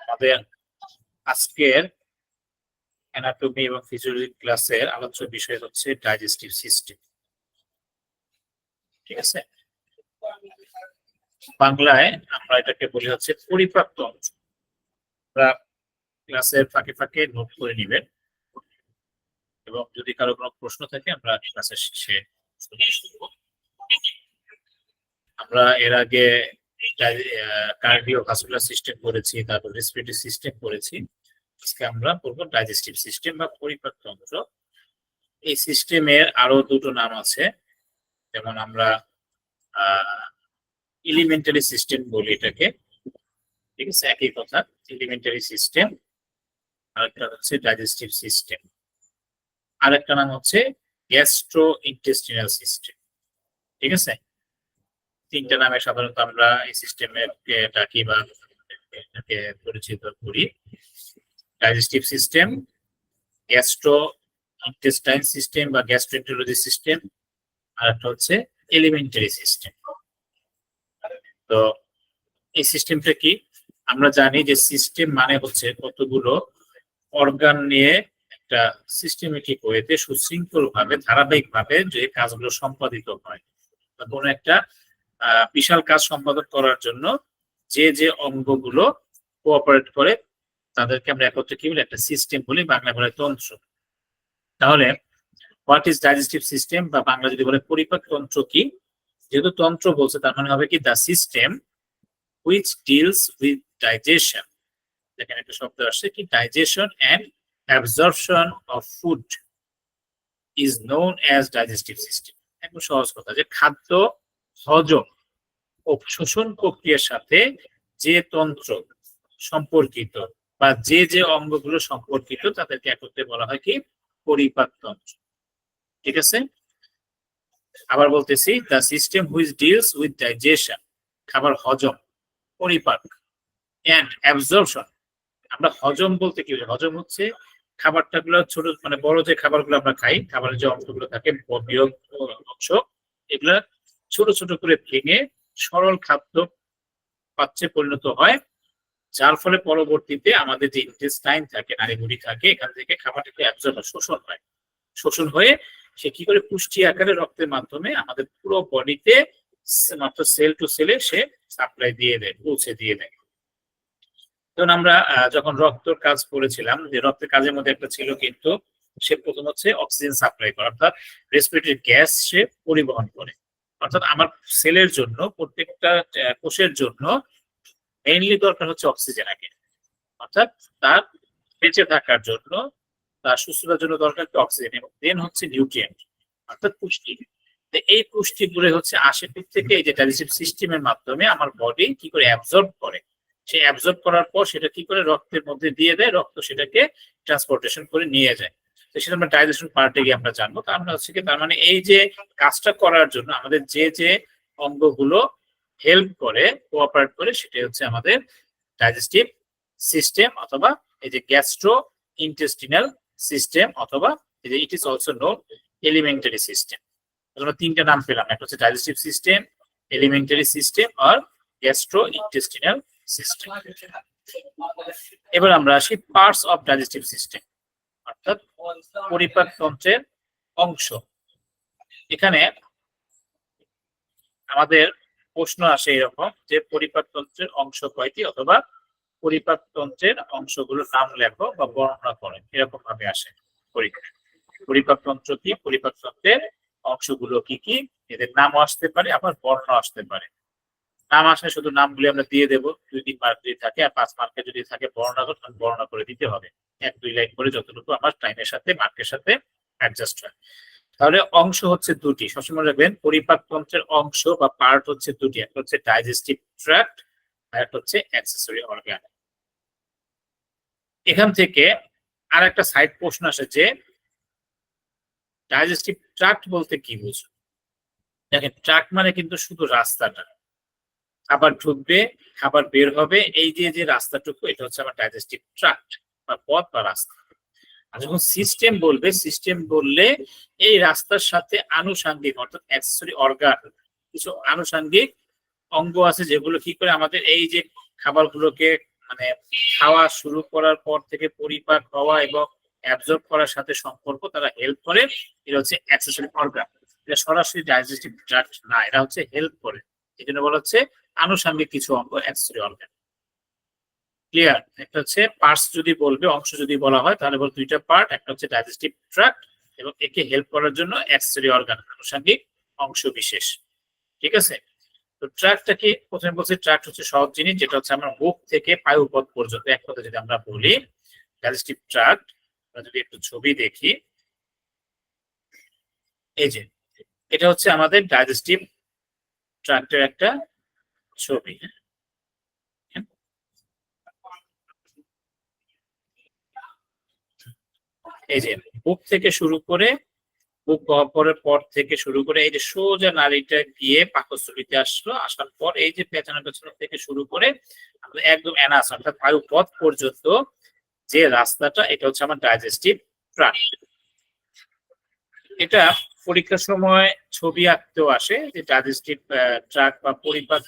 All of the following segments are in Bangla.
আমাদের আজকের অ্যানাটমি এবং ফিজিওলজি ক্লাসের আলোচ্য বিষয় হচ্ছে ডাইজেস্টিভ সিস্টেম। ঠিক আছে, বাংলায় আমরা এটাকে বলি হচ্ছে পরিপাক তন্ত্র। আমরা ক্লাসের ফাঁকে ফাঁকে নোট করে নিবেন এবং যদি কারো কোনো প্রশ্ন থাকে আমরা ক্লাসের শেষে আমরা এর আগে কার্ডিওভাস্কুলার সিস্টেম করেছি, তারপর রেসপিরেটরি সিস্টেম করেছি। আজকে আমরা বলবো ডাইজেস্টিভ সিস্টেম বা পরিপাক তন্ত্র। এই সিস্টেমের আরো দুটো নাম আছে, যেমন আমরা এলিমেন্টারি সিস্টেম বলি এটাকে। ঠিক আছে, একই কথা, এলিমেন্টারি সিস্টেম। আরেকটা হচ্ছে ডাইজেস্টিভ সিস্টেম। আরেকটা নাম হচ্ছে গ্যাস্ট্রো ইন্টেস্টিনাল সিস্টেম। ঠিক আছে, তিনটা নামে সাধারণত আমরা এই সিস্টেমের ডাকি বা এটাকে পরিচিত করি। Digestive system, gastro intestine system বা গ্যাস্ট্রোএন্টারোলজি সিস্টেম, আর একটা হচ্ছে এলিমেন্টারি সিস্টেম। তো এই সিস্টেমটা কি? আমরা জানি যে সিস্টেম মানে হচ্ছে কতগুলো অর্গান নিয়ে একটা সিস্টেমেটিক ওয়েতে সুশৃঙ্খল ভাবে ধারাবাহিক ভাবে যে কাজগুলো সম্পাদিত হয়, বা কোনো একটা বিশাল কাজ সম্পাদন করার জন্য যে যে অঙ্গগুলো কোঅপারেট করে তাদেরকে আমরা একত্রে কি বলি? একটা সিস্টেম বলি, বাংলা বলে তন্ত্র। তাহলে হোয়াট ইজ ডাইজেস্টিভ সিস্টেম, বা বাংলা যদি বলে পরিপাক তন্ত্র কি? যেহেতু তন্ত্র বলছে তার মানে হবে কি the system which deals with digestion. দেখেন একটা শব্দ আসছে কি, digestion and absorption of food is known as digestive system. একদম সহজ কথা, যে খাদ্য হজম ও শোষণ প্রক্রিয়ার সাথে যে তন্ত্র সম্পর্কিত বা যে যে অঙ্গগুলো সম্পর্কিত তাদেরকে একত্রে বলা হয় কি? পরিপাক তন্ত্র। ঠিক আছে, আবার বলতেছি, the system which deals with digestion, খাবার হজম, পরিপাক, এন্ড অ্যাবজর্পশন। আমরা হজম বলতে কি? হজম হচ্ছে খাবারটা গুলো ছোট, মানে বড় যে খাবারগুলো আমরা খাই, খাবারের যে অংশগুলো থাকে বৃহৎ অংশ, এগুলা ছোট ছোট করে ভেঙে সরল খাদ্য পাত্রে পরিণত হয়, যার ফলে পরবর্তীতে আমাদের যে ইন্টেস্টাইন থাকে, নাড়িভুড়ি থাকে, এখান থেকে খাবারটাকে অ্যাবজর্ব শোষণ হয়। শোষণ হয়ে সে কি করে পুষ্টি আকারে রক্তের মাধ্যমে আমাদের পুরো বডিতে মাত্র সেল টু সেলে সে সাপ্লাই দিয়ে দেয়, পৌঁছে দিয়ে দেয়। যেমন আমরা যখন রক্তের কাজ করেছিলাম, যে রক্তের কাজের মধ্যে একটা ছিল কিন্তু সে প্রথম হচ্ছে অক্সিজেন সাপ্লাই করা, অর্থাৎ রেসপিরেটরি গ্যাস সে পরিবহন করে। অর্থাৎ আমার সেলের জন্য, প্রত্যেকটা কোষের জন্য মেইনলি দরকার হচ্ছে অক্সিজেন আগে, অর্থাৎ তার বেঁচে থাকার জন্য, তার সুস্থতার জন্য দরকার অক্সিজেন, এবং দেন হচ্ছে নিউট্রিয়েন্ট অর্থাৎ পুষ্টি। এই পুষ্টিগুলো হচ্ছে আসে থেকে এই যে ডাইজেস্টিভ সিস্টেমের মাধ্যমে আমার বডি কি করে অ্যাবজর্ব করে। সে অ্যাবজর্ব করার পর সেটা কি করে রক্তের মধ্যে দিয়ে দেয়, রক্ত সেটাকে ট্রান্সপোর্টেশন করে নিয়ে যায়। তো সেটা আমরা ডাইজেশন পার্টে গিয়ে আমরা জানবো। তার মানে হচ্ছে কি, তার মানে এই যে কাজটা করার জন্য আমাদের যে যে অঙ্গগুলো হেল্প করে, কোঅপারেট করে, সেটাই হচ্ছে আমাদের ডাইজেস্টিভ সিস্টেম, অথবা এই যে গ্যাস্ট্রো ইন্টেস্টিনাল সিস্টেম, অথবা এই যে it is also known elementary system. আমরা তিনটা নাম পেলাম, একটা হচ্ছে ডাইজেস্টিভ সিস্টেম, এলিমেন্টারি সিস্টেম আর গ্যাস্ট্রো ইন্টেস্টিনাল সিস্টেম। এবার আমরা আসি পার্টস অফ ডাইজেস্টিভ সিস্টেম, অর্থাৎ পরিপাক তন্ত্রের অংশ। এখানে আমাদের প্রশ্ন আসে এরকম যে পরিপাক তন্ত্রের অংশ কয়টি, অথবা পরিপাক তন্ত্রের অংশগুলোর নাম লেখো বা বর্ণনা করো, এরকম ভাবে আসে পরীক্ষা। পরিপাক তন্ত্র কি, পরিপাক তন্ত্রের অংশগুলো কি কি, এদের নামও আসতে পারে, আবার বর্ণনা আসতে পারে। নাম আসলে শুধু নামগুলি আমরা দিয়ে দেবো, 2-3 মার্ক যদি থাকে, আর 5 মার্কে যদি থাকে বর্ণনা বর্ণনা করে দিতে হবে, 1-2 লাইন করে, যতটুকু আমার টাইমের সাথে মার্কের সাথে অ্যাডজাস্ট হয়। তাহলে অংশ হচ্ছে দুটি, সবসময় রাখবেন পরিপাক তন্ত্রের অংশ বা পার্ট হচ্ছে দুটি, একটা হচ্ছে ডাইজেস্টিভ ট্র্যাক্ট আর একটা হচ্ছে অ্যাক্সেসরি অর্গান। এখান থেকে আর একটা সাইড প্রশ্ন আসে যে ডাইজেস্টিভ ট্রাক্ট বলতে কি বুঝো? দেখেন, ট্রাক্ট মানে কিন্তু শুধু রাস্তাটা, খাবার ঢুকবে, খাবার বের হবে, এই যে রাস্তাটুকু, এটা হচ্ছে আমার ডাইজেস্টিভ ট্রাক্ট বা পথ বা রাস্তা। আর যখন সিস্টেম বলবে, সিস্টেম বললে এই রাস্তার সাথে আনুষঙ্গিক অর্থাৎ অ্যাক্সেসরি অর্গান, কিছু আনুষঙ্গিক অঙ্গ আছে যেগুলো কি করে আমাদের এই যে খাবারগুলোকে মানে খাওয়া শুরু করার পর থেকে পরিপাক হওয়া এবং অ্যাবজর্ব করার সাথে সম্পর্ক, তারা হেল্প করে। এটা হচ্ছে অ্যাক্সেসরি অর্গান। এটা সরাসরি ডাইজেস্টিভ ট্রাক্ট না, এটা হচ্ছে হেল্প করে। এই জন্য বলা হচ্ছে আনুষঙ্গিক কিছু অঙ্গ অ্যাক্সেসরি অর্গান। ক্লিয়ার? একটা হচ্ছে পার্টস যদি বলবে, অংশ যদি বলা হয় তাহলে বল দুইটা পার্ট, একটা হচ্ছে ডাইজেস্টিভ ট্রাক্ট এবং একে হেল্প করার জন্য অ্যাক্সেসরি অর্গান, আনুষঙ্গিক অংশ বিশেষ। ঠিক আছে? তো ট্রাক্টটা কি? প্রথমে বলছি ট্রাক্ট হচ্ছে সহজ জিনিস, যেটা হচ্ছে আমার মুখ থেকে পায়ুপথ পর্যন্ত, এক কথা যদি আমরা বলি ডাইজেস্টিভ ট্রাক্ট। যদি একটু ছবি দেখি, এই যে এটা হচ্ছে আমাদের ডাইজেস্টিভ ট্রাক্টের একটা ছবি। এই যে বুক থেকে শুরু করে, বুক গহ্বরের পর থেকে শুরু করে এই যে সোজা নালীটা গিয়ে পাকস্থলীতে আসলো, আসার পর এই যে পেছনে পেছনে থেকে শুরু করে একদম অ্যানাস অর্থাৎ বায়ুপথ পর্যন্ত যে রাস্তাটা, এটা হচ্ছে আমার ডাইজেস্টিভ ট্রাক্ট। এটা পরীক্ষার সময় ছবি আঁকতেও আসে যে ডাইজেস্টিভ ট্রাক্ট বা পরিপাক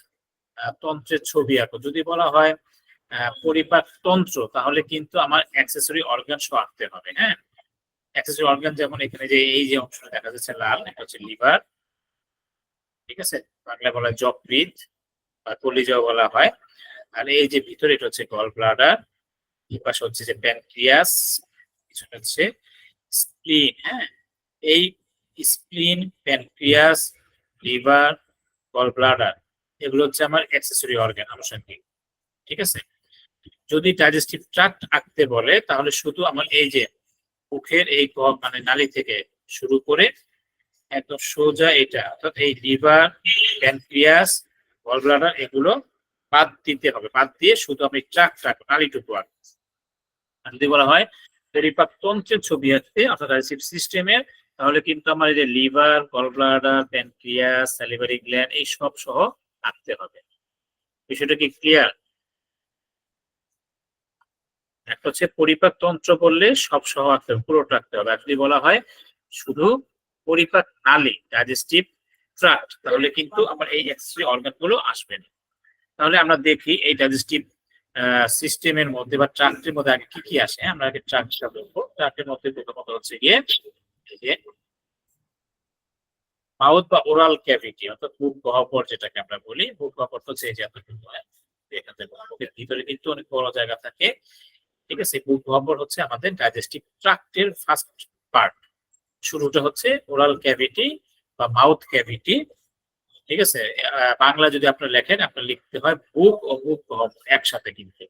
তন্ত্রের ছবি আঁকো। যদি বলা হয় পরিপাক তন্ত্র, তাহলে কিন্তু আমার অ্যাক্সেসরি অর্গান সহ আঁকতে হবে। হ্যাঁ, অ্যাক্সেসরি অর্গান যেমন এখানে যে এই যে অংশটা দেখা যাচ্ছে লাল, এটা হচ্ছে লিভার। ঠিক আছে, বাংলা বলা হয় যকৃৎ বা কলিজাও বলা হয়। আর এই যে ভিতরে এটা হচ্ছে গল ব্লাডার, এই পাশে হচ্ছে যে প্যানক্রিয়াস, পিছনে হচ্ছে স্প্লিন। হ্যাঁ, এই spleen, pancreas, liver, gall bladder, এগুলো হচ্ছে আমার অ্যাক্সেসরি অর্গান, আনুষঙ্গিক। ঠিক আছে, যদি ডাইজেস্টিভ ট্রাক্ট আঁকতে বলে তাহলে শুধু আমার এই যে মুখের এই মানে নালী থেকে শুরু করে একদম সোজা এটা, অর্থাৎ এই লিভার, প্যানক্রিয়াস, গল ব্লাডার, এগুলো বাদ দিতে হবে। বাদ দিয়ে শুধু আমি ট্রাক্ট আঁকবো, নালীটুকু আঁকবো। আর যদি বলা হয় পরিপাক তন্ত্রের ছবি আঁকতে অর্থাৎ ডাইজেস্টিভ সিস্টেমের, তাহলে কিন্তু আমার এই যে liver, gall bladder, pancreas, salivary gland, এই সব সহ আঁকতে হবে। বিষয়টা কি ক্লিয়ার? একটা হচ্ছে পরিপাক তন্ত্র বললে সব সহ আঁকতে হবে, পুরোটা আঁকতে হবে। আর যদি বলা হয় শুধু পরিপাক নালী, ডাইজেস্টিভ ট্রাক্ট, তাহলে কিন্তু আমার এই এক্সট্রি অর্গান গুলো আসবে না। তাহলে আমরা দেখি এই ডাইজেস্টিভ সিস্টেমের মধ্যে বা ট্রাক্টের মধ্যে আগে কি কি আসে। আমরা আগে ট্রাক্টটা বলবো। ট্রাক্টের মধ্যে প্রথমত হচ্ছে গিয়ে মাউথ বা ওরাল ক্যাভিটি, অর্থাৎ মুখ গহ্বর যেটাকে আমরা বলি। মুখ গহ্বর হচ্ছে এই যে এতটুকু, এখান থেকে মুখের ভিতরে কিন্তু অনেক বড় জায়গা থাকে। ঠিক আছে, মুখ গহ্বর হচ্ছে আমাদের ডাইজেস্টিভ ট্রাক্টের ফার্স্ট পার্ট। শুরুটা হচ্ছে ওরাল ক্যাভিটি বা মাউথ ক্যাভিটি। ঠিক আছে, বাংলা যদি আপনার লেখেন, আপনার লিখতে হয় বুক ও মুখ গহ্বর একসাথে। কিন্তু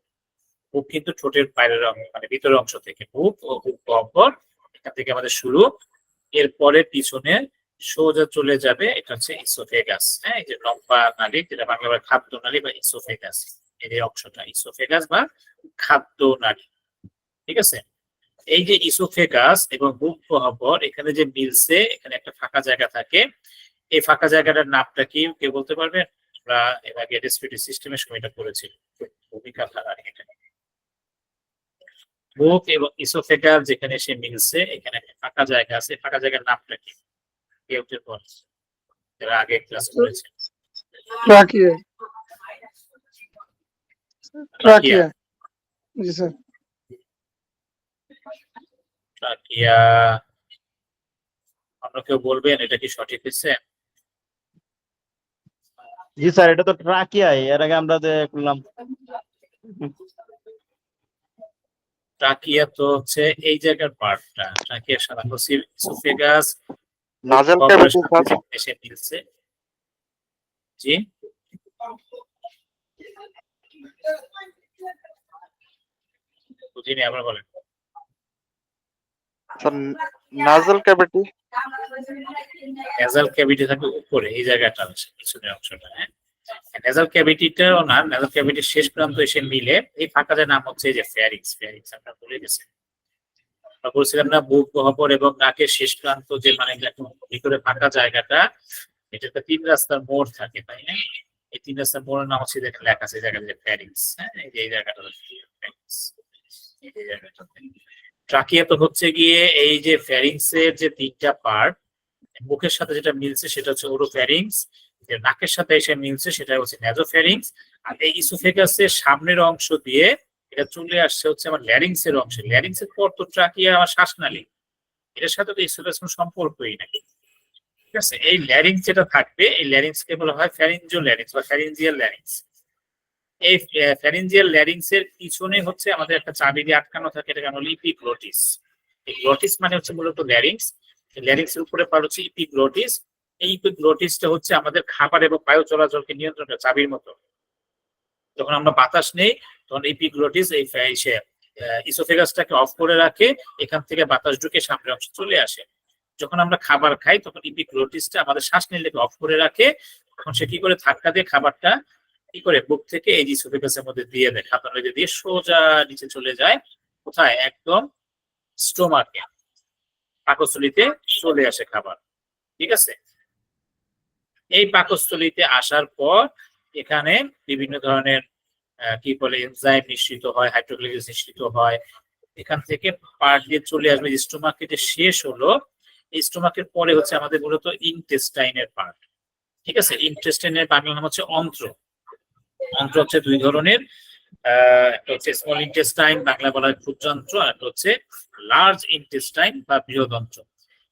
বুক কিন্তু ঠোঁটের বাইরের অংশ, মানে ভিতরের অংশ থেকে বুক ও মুখ গহ্বর, এখান থেকে আমাদের শুরু। এরপরে পিছনে সোজা চলে যাবে, এটা হচ্ছে ইসোফেগাস। হ্যাঁ, এই যে লম্বা নালী, যেটা বাংলা খাদ্য নালী বা ইসোফেগাস, এই যে অংশটা ইসোফেগাস বা খাদ্য নালী। ঠিক আছে, এই যে ইসোফেগাস এবং মুখ গহ্বর এখানে যে মিলছে, এখানে একটা ফাঁকা জায়গা থাকে। এই ফাঁকা জায়গাটার নামটা কি কেউ বলতে পারবেন? আমরা এর আগে রেসপিরেটরি সিস্টেমের সময় এটা করেছি, ভূমিকা থাকার এটা। মুখ এবং ইসোফেগাস যেখানে সে মিলছে, এখানে একটা ফাঁকা জায়গা আছে, ফাঁকা জায়গার নামটা কি কেউ কেউ বলছে? যারা আগে ক্লাস করেছে। ট্রাকিয়া। ট্রাকিয়া, জি স্যার। ট্রাকিয়া, আপনারা কেউ বলবেন এটা কি সঠিক হয়েছে? জি স্যার, এটা তো ট্রাকিয়া, এর আগে আমরা যে করলাম। ট্রাকিয়া তো হচ্ছে এই জায়গার পার্টটা, ট্রাকিয়া সাধারণত ইসোফেগাস নাজাল ক্যাভিটি স্যার। এসে মিলছে। জি, বুঝিনি, আবার বলেন। Sir nasal cavity. Nasal cavity থাকে উপরে, এই জায়গাটা আছে পিছনের অংশটা। হ্যাঁ, নেজাল ক্যাভিটিটাও না, নেজাল ক্যাভিটির শেষ প্রান্ত এসে মিলে এই ফাঁকা যে নাম হচ্ছে এই যে ফ্যারিংস। ফ্যারিংস আমরা ভুলে গেছি। আমরা বলছিলাম না বুক গহ্বর এবং নাকের শেষ প্রান্ত যে মানে ভিতরে ফাঁকা জায়গাটা, এটা একটা 3 রাস্তার মোড় থাকে, তাই না? এই 3 রাস্তার মোড়ের নাম হচ্ছে দেখেন লেখা আছে এই জায়গাটা, ফ্যারিংস। হ্যাঁ, এই যে এই জায়গাটা হচ্ছে ফ্যারিংস, এই জায়গাটা। ট্রাকিয়া তো হচ্ছে গিয়ে এই যে ফ্যারিংস এর যে 3টা পার্ট, মুখের সাথে যেটা মিলছে সেটা হচ্ছে ওরোফ্যারিংস, নাকের সাথে এসে মিলছে সেটা হচ্ছে নেজোফ্যারিংস, আর এই ইসোফেগাসের সামনের অংশ দিয়ে এটা চলে আসছে হচ্ছে আমার ল্যারিংস এর অংশ। ল্যারিংস এর পর তো ট্রাকিয়া আমার শ্বাসনালী, এটার সাথে তো ইসোফেগাস কোনো সম্পর্কই নাই। ঠিক আছে, এই ল্যারিংস যেটা থাকবে এই ল্যারিংস কে বলা হয় ফ্যারিঞ্জিও ল্যারিংস বা ফ্যারিঞ্জিয়াল ল্যারিংস। এই ফ্যারিঞ্জিয়াল ল্যারিংস এর পিছনে হচ্ছে আমাদের একটা চাবি দিয়ে আটকানো থাকে, এটা হলো ইপিগ্লটিস। এই গ্লটিস মানে হচ্ছে মূলত ল্যারিংস, ল্যারিংস এর উপরে পার হচ্ছে ইপিগ্লটিস। এই ইপিগ্লটিসটা হচ্ছে আমাদের খাবার এবং বায়ু চলাচলকে নিয়ন্ত্রণ করে, চাবির মতো। যখন আমরা বাতাস নেই তখন ইপিগ্লটিস এই ইসোফেগাসটাকে অফ করে রাখে, এখান থেকে বাতাস ঢুকে সামনের অংশে চলে আসে। যখন আমরা খাবার খাই তখন ইপিগ্লটিসটা আমাদের শ্বাস নিলে অফ করে রাখে, তখন সে কি করে ধাক্কা দিয়ে খাবারটা কি করে বুক থেকে এই ইসোফেগাসের মধ্যে দিয়ে দেয়, খাবার মধ্যে দিয়ে সোজা নিচে চলে যায়। কোথায়? একদম স্টোমাকে, পাকস্থলীতে চলে আসে খাবার। ঠিক আছে, এই পাকস্থলীতে আসার পর এখানে বিভিন্ন ধরনের কি বলে এনজাইম নিঃসৃত হয়, হাইড্রোক্লোরিক নিঃসৃত হয়, এখান থেকে পার্ট দিয়ে চলে আসবে স্টোমাকে। যে শেষ হলো এই স্টোমাকের পরে হচ্ছে আমাদের মূলত ইনটেস্টাইনের পার্ট। ঠিক আছে, ইনটেস্টাইনের বাংলা নাম হচ্ছে অন্ত্র। অন্ত্র হচ্ছে 2 ধরনের, একটা হচ্ছে স্মল ইনটেস্টাইন, বাংলা বলা হয় ক্ষুদ্রান্ত্র, আর একটা হচ্ছে লার্জ ইনটেস্টাইন বা বৃহদন্ত্র।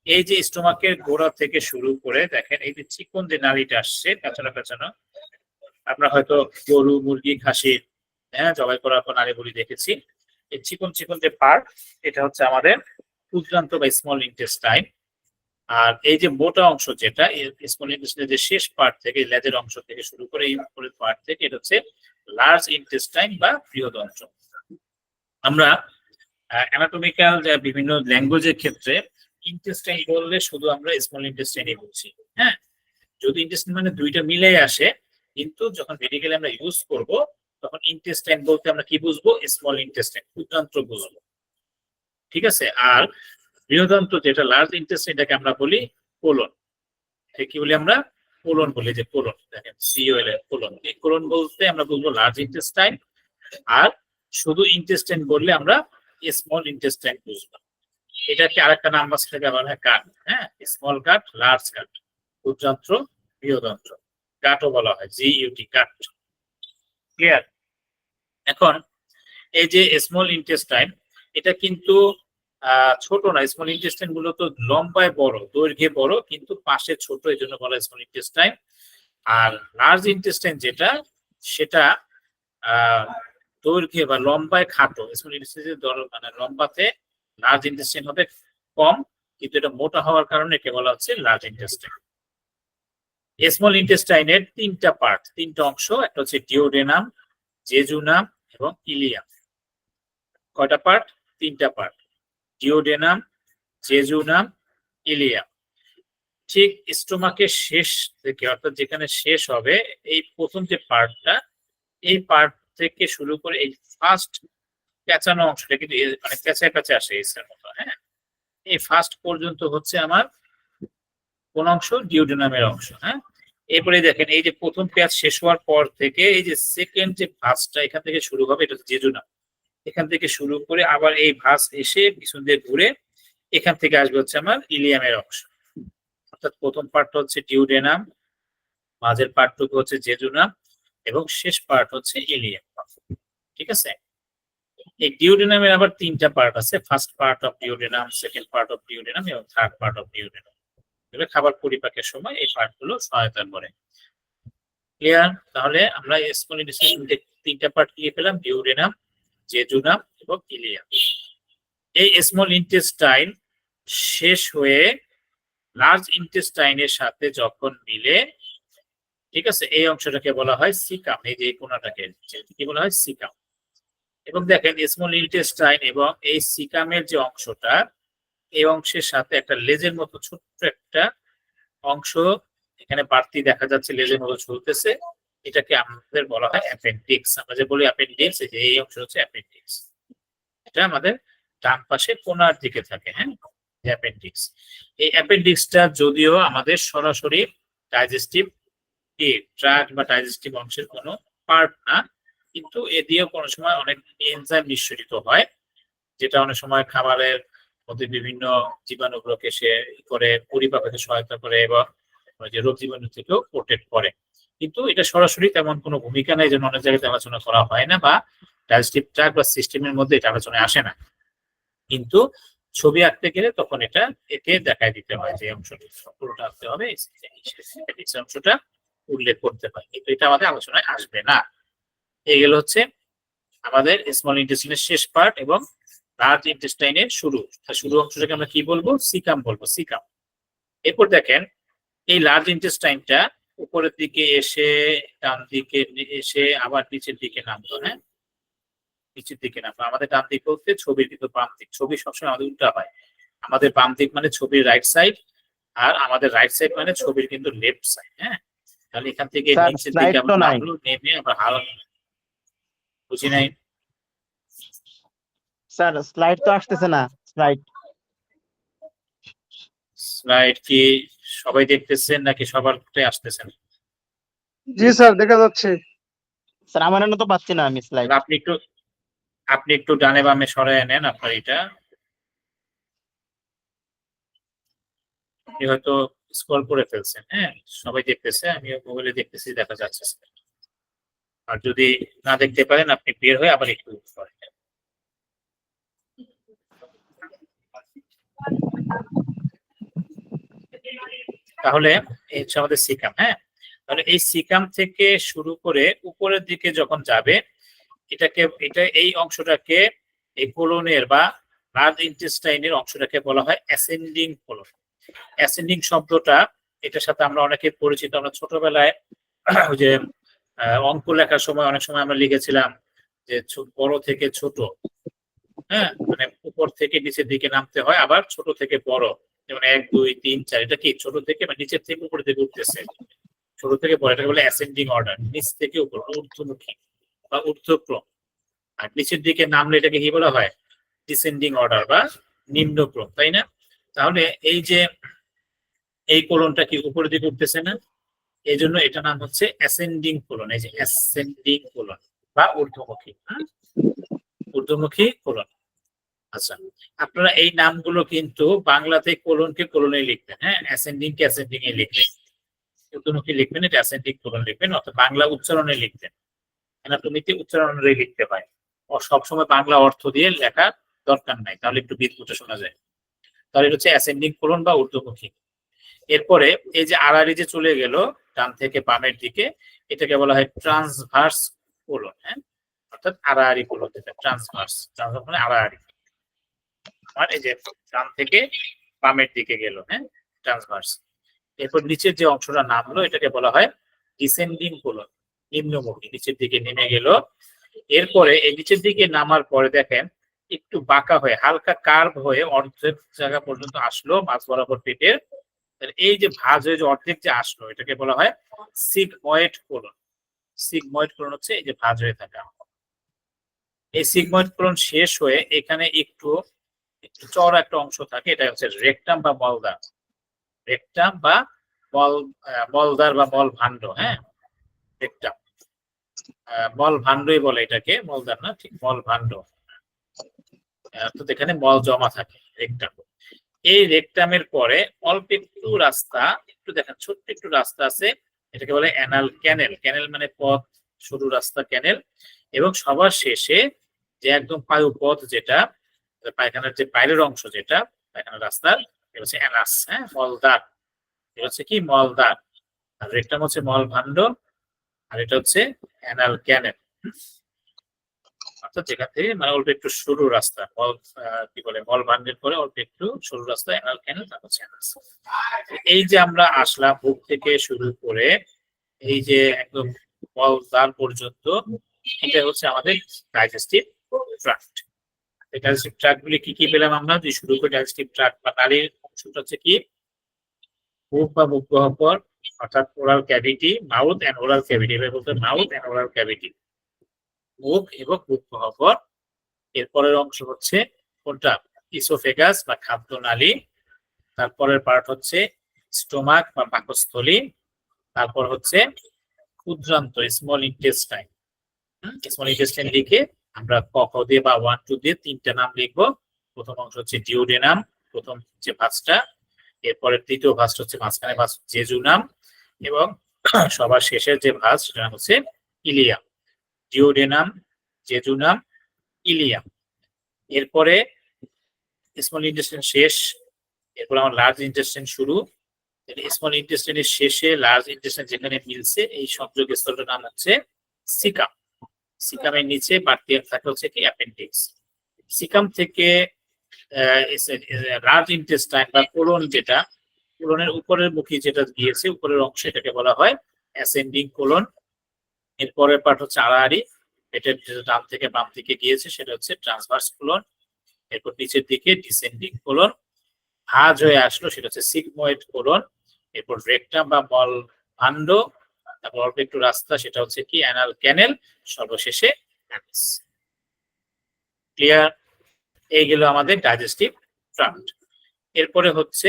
এই যে স্টোমাকের গোড়া থেকে শুরু করে দেখেন এই যে চিকন যে নালীটা আসছে পেছনে পেছনে, আমরা হয়তো গরু, মুরগি, খাসির জবাই করার পর নাড়িভুড়ি দেখেছি। এই চিকন চিকন যে পার্ট, এটা হচ্ছে আমাদের ক্ষুদ্রান্ত বা স্মল ইন্টেস্টাইন। আর এই যে মোটা অংশ যেটা স্মল ইন্টেস্টাইনের যে শেষ পার্ট থেকে, লেজের অংশ থেকে শুরু করে এই উপরের পার্ট থেকে, এটা হচ্ছে লার্জ ইন্টেস্টাইন বা বৃহদন্ত্র। আমরা অ্যানাটমিক্যাল বিভিন্ন ল্যাঙ্গুয়েজের ক্ষেত্রে ইন্টেস্টাইন বললে শুধু আমরা স্মল ইন্টেস্টাইনই বলছি। হ্যাঁ, যদি ইন্টেস্টাইন মানে 2টা মিলে আসে, কিন্তু যখন মেডিকেলে আমরা ইউজ করব তখন ইন্টেস্টাইন বলতে আমরা কি বুঝবো? স্মল ইন্টেস্টাইন, ক্ষুদ্রান্ত্র বুঝবো। ঠিক আছে, আর বৃহদন্ত্র যেটা লার্জ ইন্টেস্টাইন, এটাকে আমরা বলি কোলন। কি বলি আমরা? কোলন বলি, যে কোলন, দেখেন সিওএল এর কোলন। এই কোলন বলতে আমরা বুঝবো লার্জ ইন্টেস্টাইন, আর শুধু ইন্টেস্টাইন বললে আমরা স্মল ইন্টেস্টাইন বুঝবো। এটাকে আরেকটা নাম আছে, বলা হয় গাট। হ্যাঁ, স্মল গাট, লার্জ গাট, ক্ষুদ্রান্ত্র, বৃহদন্ত্র, গাটও বলা হয়, জিইউটি, গাট। ক্লিয়ার? এখন এই যে স্মল ইন্টেস্টাইন, এটা কিন্তু ছোট না। স্মল ইন্টেস্টাইন গুলো তো লম্বায় বড়, দৈর্ঘ্যে বড়, কিন্তু পাশে ছোট, এই জন্য বলা হয় স্মল ইন্টেস্টাইন। আর লার্জ ইন্টেস্টাইন যেটা, সেটা দৈর্ঘ্যে বা লম্বায় খাটো। স্মল ইন্টেস্টাইন মানে লম্বাতে লার্জ ইন্টেস্টাইন হবে কম, কিন্তু এটা মোটা হওয়ার কারণে একে বলা হচ্ছে লার্জ ইন্টেস্টাইন। স্মল ইন্টেস্টাইনের 3টা পার্ট, 3টা অংশ, একটা হচ্ছে ডিওডেনাম, জেজুনাম এবং ইলিয়াম। কয়টা পার্ট? 3টা পার্ট, ডিওডেনাম, জেজুনাম, ইলিয়াম। ঠিক স্টোমাকের শেষ থেকে, অর্থাৎ যেখানে শেষ হবে এই প্রথম যে পার্টটা, এই পার্ট থেকে শুরু করে এই ফার্স্ট পেঁচানো অংশটা কিন্তু মানে পেঁচায় পেঁচে আসে এর মতো। হ্যাঁ, এই ফার্স্ট পর্যন্ত হচ্ছে আমার কোন অংশ? ডিওডেনামের অংশ। হ্যাঁ, এরপরে দেখেন এই যে প্রথম পেঁয়াজ শেষ হওয়ার পর থেকে এই যে সেকেন্ড যে ভাঁজটা এখান থেকে শুরু হবে, এটা হচ্ছে জেজুনাম। এখান থেকে শুরু করে আবার এই ভাঁজ এসে পিছন দিয়ে ঘুরে এখান থেকে আসবে হচ্ছে আমার ইলিয়ামের অংশ। অর্থাৎ প্রথম পার্টটা হচ্ছে ডিওডেনাম, মাঝের পার্টটুকু হচ্ছে জেজুনাম এবং শেষ পার্ট হচ্ছে ইলিয়াম। ঠিক আছে, এই ডিওডেনামের আবার 3টা পার্ট আছে, first part of duodenum, second part of duodenum এবং থার্ড পার্ট অফ ডিওডেনাম। খাবার পরিপাকের সময় এই পার্টগুলো সহায়তা করে। ক্লিয়ার? তাহলে আমরা স্মল ইন্টেস্টাইনের 3টা পার্ট দিয়ে পেলাম, ডিওডেনাম, জেজুনাম এবং ইলিয়াম। এই স্মল ইন্টেস্টাইন শেষ হয়ে লার্জ ইন্টেস্টাইনের সাথে যখন মিলে, ঠিক আছে, এই অংশটাকে বলা হয় সিকাম। এই যে কোনাটাকে কি বলা হয়? সিকাম। এবং দেখেন স্মল ইন্টেস্টাইন এবং এই সিকামের যে অংশটা, এই অংশের সাথে একটা লেজের মতো ছোট্ট একটা অংশ এখানে বাড়তি দেখা যাচ্ছে, লেজের মতো ঝুলতেছে। এটাকে আমাদের বলা হয় অ্যাপেন্ডিক্স। আমরা যে বলি অ্যাপেন্ডিক্স, এই যে এই অংশ হচ্ছে অ্যাপেন্ডিক্স। এটা আমাদের ডান পাশে কোণার দিকে থাকে, হ্যাঁ, অ্যাপেন্ডিক্স। এই অ্যাপেন্ডিক্সটা যদিও আমাদের সরাসরি ডাইজেস্টিভ ট্র্যাক্ট বা ডাইজেস্টিভ অংশের কোনো পার্ট না, কিন্তু এ দিয়েও কোনো সময় অনেক এনজাইম নিঃসরিত হয়, যেটা অনেক সময় খাবারের মধ্যে বিভিন্ন জীবাণুগুলোকে সে করে পরিপাকে সহায়তা করে এবং যে রোগ জীবাণু থেকেও প্রোটেক্ট করে। কিন্তু এটা সরাসরি তেমন কোনো ভূমিকা নেই, যেন অনেক জায়গায় আলোচনা করা হয় না, বা ডাইজেস্টিভ ট্র্যাক্ট বা সিস্টেমের মধ্যে এটা আলোচনায় আসে না। কিন্তু ছবি আঁকতে গেলে তখন এটা একে দেখায় দিতে হয়, যে অংশটা পুরোটা আঁকতে হবে, এই অংশটা উল্লেখ করতে হয়, কিন্তু এটা আমাদের আলোচনায় আসবে না। এই গেল হচ্ছে আমাদের স্মল ইন্টেস্টাইনের শেষ পার্ট এবং লার্জ ইন্টেস্টাইনের শুরু। শুরু অংশটাকে আমরা কি বলবো? সিকাম বলবো, সিকাম। এরপর দেখেন এই লার্জ ইন্টেস্টাইনটা উপরের দিকে এসে ডান দিকে এসে আবার নিচের দিকে নামতো, হ্যাঁ, নিচের দিকে নামতো। আমাদের ডান দিক বলতে ছবির কিন্তু বাম দিক, ছবি সবসময় আমাদের উল্টা হয়। আমাদের বাম দিক মানে ছবির রাইট সাইড, আর আমাদের রাইট সাইড মানে ছবির কিন্তু লেফট সাইড, হ্যাঁ। তাহলে এখান থেকে স্যার নিচের স্লাইড দিকে তো আমরা নাই। নামলো, নেমে আবার হালকা, বুঝি নাই স্যার স্লাইড তো আসতেছে না, স্লাইড। স্লাইড কি সবাই দেখতেছেন নাকি সবারটাই আসতেছেন? জি স্যার, দেখা যাচ্ছে। স্যার আমার এনে তো পাচ্ছি না আমি স্লাইড। আপনি একটু ডানে বামে সরায় নেন আপনার এটা, আপনি হয়তো স্ক্রল করে ফেলছেন, হ্যাঁ, সবাই দেখতেছে, আমি মোবাইলে দেখতেছি, দেখা যাচ্ছে। আর যদি না দেখতে পারেন আপনি বের হয়ে আবার একটু করেন। তাহলে এই হচ্ছে আমাদের সিকাম, হ্যাঁ। তাহলে এই সিকাম থেকে শুরু করে উপরের দিকে যখন যাবে, এই অংশটাকে, এই কোলনের বা লার্জ ইন্টেস্টাইনের অংশটাকে বলা হয় অ্যাসেন্ডিং কোলন। অ্যাসেন্ডিং শব্দটা, এটার সাথে আমরা অনেকে পরিচিত। আমরা ছোটবেলায় ওই যে অঙ্ক লেখার সময় অনেক সময় আমরা লিখেছিলাম যে বড় থেকে ছোট, হ্যাঁ, মানে উপর থেকে নিচের দিকে নামতে হয়, আবার ছোট থেকে বড়, যেমন 1 2 3 4, এটা কি ছোট থেকে মানে নিচের থেকে উপরের দিকে উঠতেছে, ছোট থেকে বড়, এটাকে বলে অ্যাসেন্ডিং অর্ডার, নিচ থেকে উপর, ঊর্ধ্বমুখী বা ঊর্ধ্বক্রম। আর নিচের দিকে নামলে এটাকে কি বলা হয়? ডিসেন্ডিং অর্ডার বা নিম্নক্রম, তাই না? তাহলে এই যে এই কোলনটা কি উপরের দিকে উঠতেছে না, এই জন্য এটা নাম হচ্ছে অ্যাসেন্ডিং কোলন। এই যে অ্যাসেন্ডিং কোলন বা ঊর্ধ্বমুখী, ঊর্ধ্বমুখী কোলন। আচ্ছা, আপনারা এই নামগুলো কিন্তু বাংলাতে কোলনকে কোলনে লিখবেন, হ্যাঁ, অ্যাসেন্ডিং কে অ্যাসেন্ডিং এ লিখবেন, ঊর্ধ্বমুখী লিখবেন, এটা অ্যাসেন্ডিং কোলন লিখবেন, অর্থাৎ বাংলা উচ্চারণে লিখবেন। অ্যানাটমিতে উচ্চারণে লিখতে হয়, সবসময় বাংলা অর্থ দিয়ে লেখার দরকার নাই, তাহলে একটু বিদঘুটে শোনা যায়। তাহলে এটা হচ্ছে অ্যাসেন্ডিং কোলন বা ঊর্ধ্বমুখী। এরপরে এই যে আড়াআড়ি যে চলে গেল ডান থেকে বামের দিকে, এটাকে বলা হয় ট্রান্সভার্স কোলন, হ্যাঁ, অর্থাৎ আড়াআড়ি কোলন, যেটা ট্রান্সভার্স, মানে আড়াআড়ি, আর এই যে ডান থেকে বামের দিকে গেল, হ্যাঁ, ট্রান্সভার্স। এরপর নিচের যে অংশটা নামলো এটাকে বলা হয় ডিসেন্ডিং কোলন, নিম্নমুখী, নিচের দিকে নেমে গেল। এরপরে এই নিচের দিকে নামার পরে দেখেন একটু বাঁকা হয়ে, হালকা কার্ভ হয়ে অর্ধেক জায়গা পর্যন্ত আসলো মাঝ বরাবর পেটের। এই যে ভাঁজ হয়ে যে অর্ধেক যে আসলো, এটাকে বলা হয় সিগময়েড কোলন। সিগময়েড কোলন হচ্ছে এই যে ভাঁজ হয়ে থাকা। এই সিগময়েড কোলন শেষ হয়ে এখানে একটু চওড়া একটা অংশ থাকে, এটা হচ্ছে রেকটাম বা মলদার, রেকটাম বা মলদার বা মল ভাণ্ড, হ্যাঁ, রেকটাম, মল ভাণ্ডই বলে এটাকে, মলদার না, ঠিক মল ভাণ্ড, তো এখানে মল জমা থাকে, রেকটাম। এই রেকটামের পরে অল্প একটু রাস্তা, একটু দেখেন ছোট্ট একটু রাস্তা আছে, এটাকে বলে অ্যানাল ক্যানেল। ক্যানেল মানে পথ, সরু রাস্তা, ক্যানেল। এবং সবার শেষে যে একদম পায়ুপথ, যেটা পায়খানার যে বাইরের অংশ, যেটা পায়খানার রাস্তার, এটা হচ্ছে অ্যানাস, হ্যাঁ, মলদ্বার। এটা হচ্ছে কি মলদ্বার, আর রেকটাম হচ্ছে মল ভাণ্ড, আর এটা হচ্ছে অ্যানাল ক্যানেল, অর্থাৎ যেখান থেকে মানে অল্প একটু সরু রাস্তা, মল কি বলে মল ভাণ্ডের পরে অল্প একটু সরু রাস্তা, অ্যানাল ক্যানেল, তারপর হচ্ছে অ্যানাস। এই যে আমরা আসলাম বুক থেকে শুরু করে এই যে একদম মলদ্বার পর্যন্ত, এটা হচ্ছে আমাদের ডাইজেস্টিভ ট্রাক্ট। ডাইজেস্টিভ ট্রাক্ট গুলি কি কি পেলাম আমরা? যে শুরু করে ডাইজেস্টিভ ট্রাক্ট বা নালীর অংশটা হচ্ছে কি মুখ বা মুখ গহ্বর, অর্থাৎ oral cavity, mouth and oral cavity, এবার বলতে মাউথ এন্ড ওরাল ক্যাভিটি, মুখ এবং মুখ গহ্বর। এরপরের অংশ হচ্ছে কোনটা ইসোফেগাস বা খাদ্যনালী, তারপরের পার্ট হচ্ছে স্টোমাক বা পাকস্থলী, তারপর হচ্ছে ক্ষুদ্রান্ত স্মল ইন্টেস্টাইন। স্মল ইন্টেস্টাইন লিখে আমরা ক খ দিয়ে বা 1 2 দিয়ে তিনটা নাম লিখবো। প্রথম অংশ হচ্ছে ডিওডেনাম, প্রথম যে ভাঁজটা, এরপরে দ্বিতীয় ভাঁজটা হচ্ছে মাঝখানে ভাঁজ জেজুনাম, এবং সবার শেষের যে ভাঁজ সেটা হচ্ছে ইলিয়াম। Duodenum, jejunum, Ilium. এরপরে স্মল ইন্টেস্টাইন শেষ, এরপর আমার লার্জ ইন্টেস্টাইন শুরু। স্মল ইন্টেস্টাইনের শেষে লার্জ ইন্টেস্টাইন যেখানে মিলছে এই সংযোগ স্থলটার নাম হচ্ছে সিকাম। সিকামের নিচে বাড়তি থাকে হচ্ছে কি অ্যাপেন্ডিক্স। সিকাম থেকে লার্জ ইন্টেস্টাইন বা কোলন, যেটা কোলনের উপরের মুখী যেটা গিয়েছে উপরের অংশ, এটাকে বলা হয় অ্যাসেন্ডিং কোলন। এরপরের পার্ট হচ্ছে আড়াআড়ি, এটা ডান থেকে বাম দিকে গিয়েছে সেটা হচ্ছে ট্রান্সভার্স কোলন। এরপর নিচের দিকে ডিসেন্ডিং কোলন, ভাঁজ হয়ে আসলো সেটা হচ্ছে সিগময়েড কোলন। এরপর রেকটাম বা মল ভাণ্ড, তারপর অল্প একটু রাস্তা সেটা হচ্ছে কি অ্যানাল ক্যানেল, সর্বশেষে অ্যানাস। ক্লিয়ার? এই গেল আমাদের ডাইজেস্টিভ ট্রাক্ট। এরপরে হচ্ছে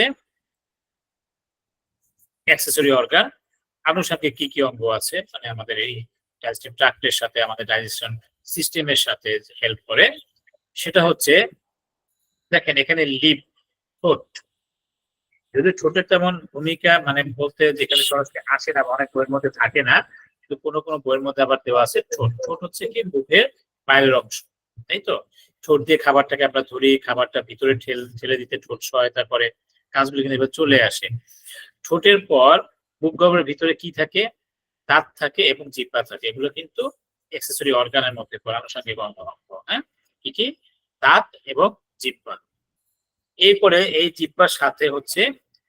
অ্যাক্সেসরি অর্গান। আনুষঙ্গিক কি কি অঙ্গ আছে, মানে আমাদের এই ডাইজেস্টিভ ট্রাক্টের সাথে আমাদের ডাইজেশন সিস্টেমের সাথে হেল্প করে, সেটা হচ্ছে দেখেন এখানে লিপ, ঠোঁট। যদি ঠোঁটের তেমন ভূমিকা মানে বলতে যেখানে সরাসরি আসে না, অনেক বইয়ের মধ্যে থাকে না, কিন্তু কোনো কোনো বইয়ের মধ্যে আবার দেওয়া আছে ঠোঁট। ঠোঁট হচ্ছে কি মুখের বাইরের অংশ, তাই তো? ঠোঁট দিয়ে খাবারটাকে আমরা ধরি, খাবারটা ভিতরে ঠেলে দিতে ঠোঁট সহায়তা করে, কাজগুলো কিন্তু এবার চলে আসে। ঠোঁটের পর মুখ গহ্বরের ভিতরে কি থাকে? দাঁত থাকে এবং জিহ্বা থাকে। এগুলো কিন্তু অ্যাক্সেসরি অর্গানের মধ্যে পড়ে, আনুষঙ্গিক অঙ্গ। হ্যাঁ, কি কি? দাঁত এবং জিহ্বা। এরপরে এই জিহ্বার সাথে হচ্ছে